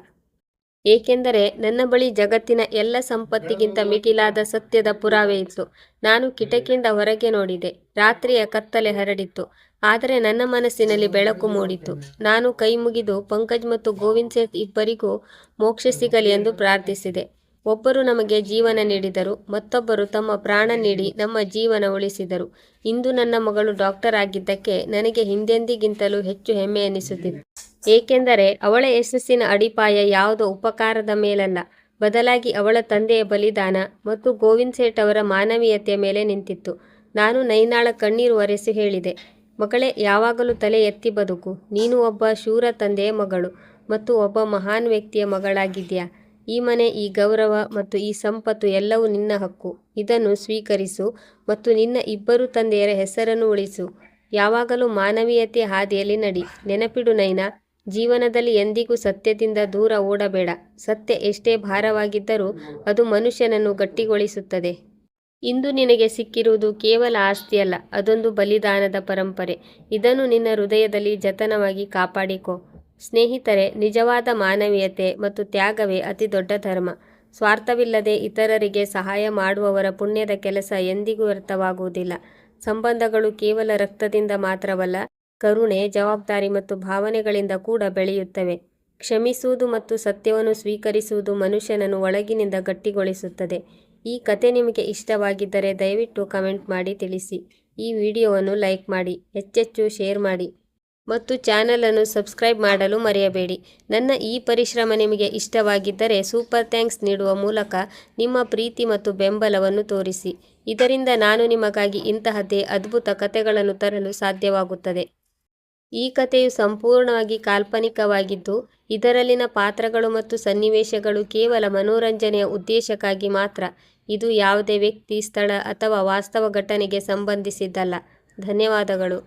ಏಕೆಂದರೆ ನನ್ನ ಬಳಿ ಜಗತ್ತಿನ ಎಲ್ಲ ಸಂಪತ್ತಿಗಿಂತ ಮಿಗಿಲಾದ ಸತ್ಯದ ಪುರಾವೆ ಇತ್ತು. ನಾನು ಕಿಟಕಿಯಿಂದ ಹೊರಗೆ ನೋಡಿದೆ. ರಾತ್ರಿಯ ಕತ್ತಲೆ ಹರಡಿತ್ತು, ಆದರೆ ನನ್ನ ಮನಸ್ಸಿನಲ್ಲಿ ಬೆಳಕು ಮೂಡಿತು. ನಾನು ಕೈ ಮುಗಿದು ಪಂಕಜ್ ಮತ್ತು ಗೋವಿಂದ್ ಸೇಠ್ ಇಬ್ಬರಿಗೂ ಮೋಕ್ಷ ಸಿಗಲಿ ಎಂದು ಪ್ರಾರ್ಥಿಸಿದೆ. ಒಬ್ಬರು ನಮಗೆ ಜೀವನ ನೀಡಿದರು, ಮತ್ತೊಬ್ಬರು ತಮ್ಮ ಪ್ರಾಣ ನೀಡಿ ನಮ್ಮ ಜೀವನ ಉಳಿಸಿದರು. ಇಂದು ನನ್ನ ಮಗಳು ಡಾಕ್ಟರ್ ಆಗಿದ್ದಕ್ಕೆ ನನಗೆ ಹಿಂದೆಂದಿಗಿಂತಲೂ ಹೆಚ್ಚು ಹೆಮ್ಮೆ ಎನಿಸುತ್ತಿತ್ತು. ಏಕೆಂದರೆ ಅವಳ ಯಶಸ್ಸಿನ ಅಡಿಪಾಯ ಯಾವುದೋ ಉಪಕಾರದ ಮೇಲಲ್ಲ, ಬದಲಾಗಿ ಅವಳ ತಂದೆಯ ಬಲಿದಾನ ಮತ್ತು ಗೋವಿಂದ್ ಸೇಠ್ ಅವರ ಮಾನವೀಯತೆಯ ಮೇಲೆ ನಿಂತಿತ್ತು. ನಾನು ನೈನಾಳ ಕಣ್ಣೀರು ಒರೆಸಿ ಹೇಳಿದೆ, ಮಗಳೇ, ಯಾವಾಗಲೂ ತಲೆ ಎತ್ತಿ ಬದುಕು. ನೀನು ಒಬ್ಬ ಶೂರ ತಂದೆಯ ಮಗಳು ಮತ್ತು ಒಬ್ಬ ಮಹಾನ್ ವ್ಯಕ್ತಿಯ ಮಗಳಾಗಿದ್ಯಾ. ಈ ಮನೆ, ಈ ಗೌರವ ಮತ್ತು ಈ ಸಂಪತ್ತು ಎಲ್ಲವೂ ನಿನ್ನ ಹಕ್ಕು. ಇದನ್ನು ಸ್ವೀಕರಿಸು ಮತ್ತು ನಿನ್ನ ಇಬ್ಬರು ತಂದೆಯರ ಹೆಸರನ್ನು ಉಳಿಸು. ಯಾವಾಗಲೂ ಮಾನವೀಯತೆಯ ಹಾದಿಯಲ್ಲಿ ನಡಿ. ನೆನಪಿಡು ನೈನಾ, ಜೀವನದಲ್ಲಿ ಎಂದಿಗೂ ಸತ್ಯದಿಂದ ದೂರ ಓಡಬೇಡ. ಸತ್ಯ ಎಷ್ಟೇ ಭಾರವಾಗಿದ್ದರೂ ಅದು ಮನುಷ್ಯನನ್ನು ಗಟ್ಟಿಗೊಳಿಸುತ್ತದೆ. ಇಂದು ನಿನಗೆ ಸಿಕ್ಕಿರುವುದು ಕೇವಲ ಆಸ್ತಿಯಲ್ಲ, ಅದೊಂದು ಬಲಿದಾನದ ಪರಂಪರೆ. ಇದನ್ನು ನಿನ್ನ ಹೃದಯದಲ್ಲಿ ಜತನವಾಗಿ ಕಾಪಾಡಿಕೊ. ಸ್ನೇಹಿತರೆ, ನಿಜವಾದ ಮಾನವೀಯತೆ ಮತ್ತು ತ್ಯಾಗವೇ ಅತಿ ದೊಡ್ಡ ಧರ್ಮ. ಸ್ವಾರ್ಥವಿಲ್ಲದೆ ಇತರರಿಗೆ ಸಹಾಯ ಮಾಡುವವರ ಪುಣ್ಯದ ಕೆಲಸ ಎಂದಿಗೂ ವ್ಯರ್ಥವಾಗುವುದಿಲ್ಲ. ಸಂಬಂಧಗಳು ಕೇವಲ ರಕ್ತದಿಂದ ಮಾತ್ರವಲ್ಲ, ಕರುಣೆ, ಜವಾಬ್ದಾರಿ ಮತ್ತು ಭಾವನೆಗಳಿಂದ ಕೂಡ ಬೆಳೆಯುತ್ತವೆ. ಕ್ಷಮಿಸುವುದು ಮತ್ತು ಸತ್ಯವನ್ನು ಸ್ವೀಕರಿಸುವುದು ಮನುಷ್ಯನನ್ನು ಒಳಗಿನಿಂದ ಗಟ್ಟಿಗೊಳಿಸುತ್ತದೆ. ಈ ಕತೆ ನಿಮಗೆ ಇಷ್ಟವಾಗಿದ್ದರೆ ದಯವಿಟ್ಟು ಕಮೆಂಟ್ ಮಾಡಿ ತಿಳಿಸಿ. ಈ ವಿಡಿಯೋವನ್ನು ಲೈಕ್ ಮಾಡಿ, ಹೆಚ್ಚೆಚ್ಚು ಶೇರ್ ಮಾಡಿ ಮತ್ತು ಚಾನಲನ್ನು ಸಬ್ಸ್ಕ್ರೈಬ್ ಮಾಡಲು ಮರೆಯಬೇಡಿ. ನನ್ನ ಈ ಪರಿಶ್ರಮ ನಿಮಗೆ ಇಷ್ಟವಾಗಿದ್ದರೆ ಸೂಪರ್ ಥ್ಯಾಂಕ್ಸ್ ನೀಡುವ ಮೂಲಕ ನಿಮ್ಮ ಪ್ರೀತಿ ಮತ್ತು ಬೆಂಬಲವನ್ನು ತೋರಿಸಿ. ಇದರಿಂದ ನಾನು ನಿಮಗಾಗಿ ಇಂತಹದ್ದೇ ಅದ್ಭುತ ಕಥೆಗಳನ್ನು ತರಲು ಸಾಧ್ಯವಾಗುತ್ತದೆ. ಈ ಕಥೆಯು ಸಂಪೂರ್ಣವಾಗಿ ಕಾಲ್ಪನಿಕವಾಗಿದ್ದು, ಇದರಲ್ಲಿನ ಪಾತ್ರಗಳು ಮತ್ತು ಸನ್ನಿವೇಶಗಳು ಕೇವಲ ಮನೋರಂಜನೆಯ ಉದ್ದೇಶಕ್ಕಾಗಿ ಮಾತ್ರ. ಇದು ಯಾವುದೇ ವ್ಯಕ್ತಿ, ಸ್ಥಳ ಅಥವಾ ವಾಸ್ತವ ಘಟನೆಗೆ ಸಂಬಂಧಿಸಿದ್ದಲ್ಲ. ಧನ್ಯವಾದಗಳು.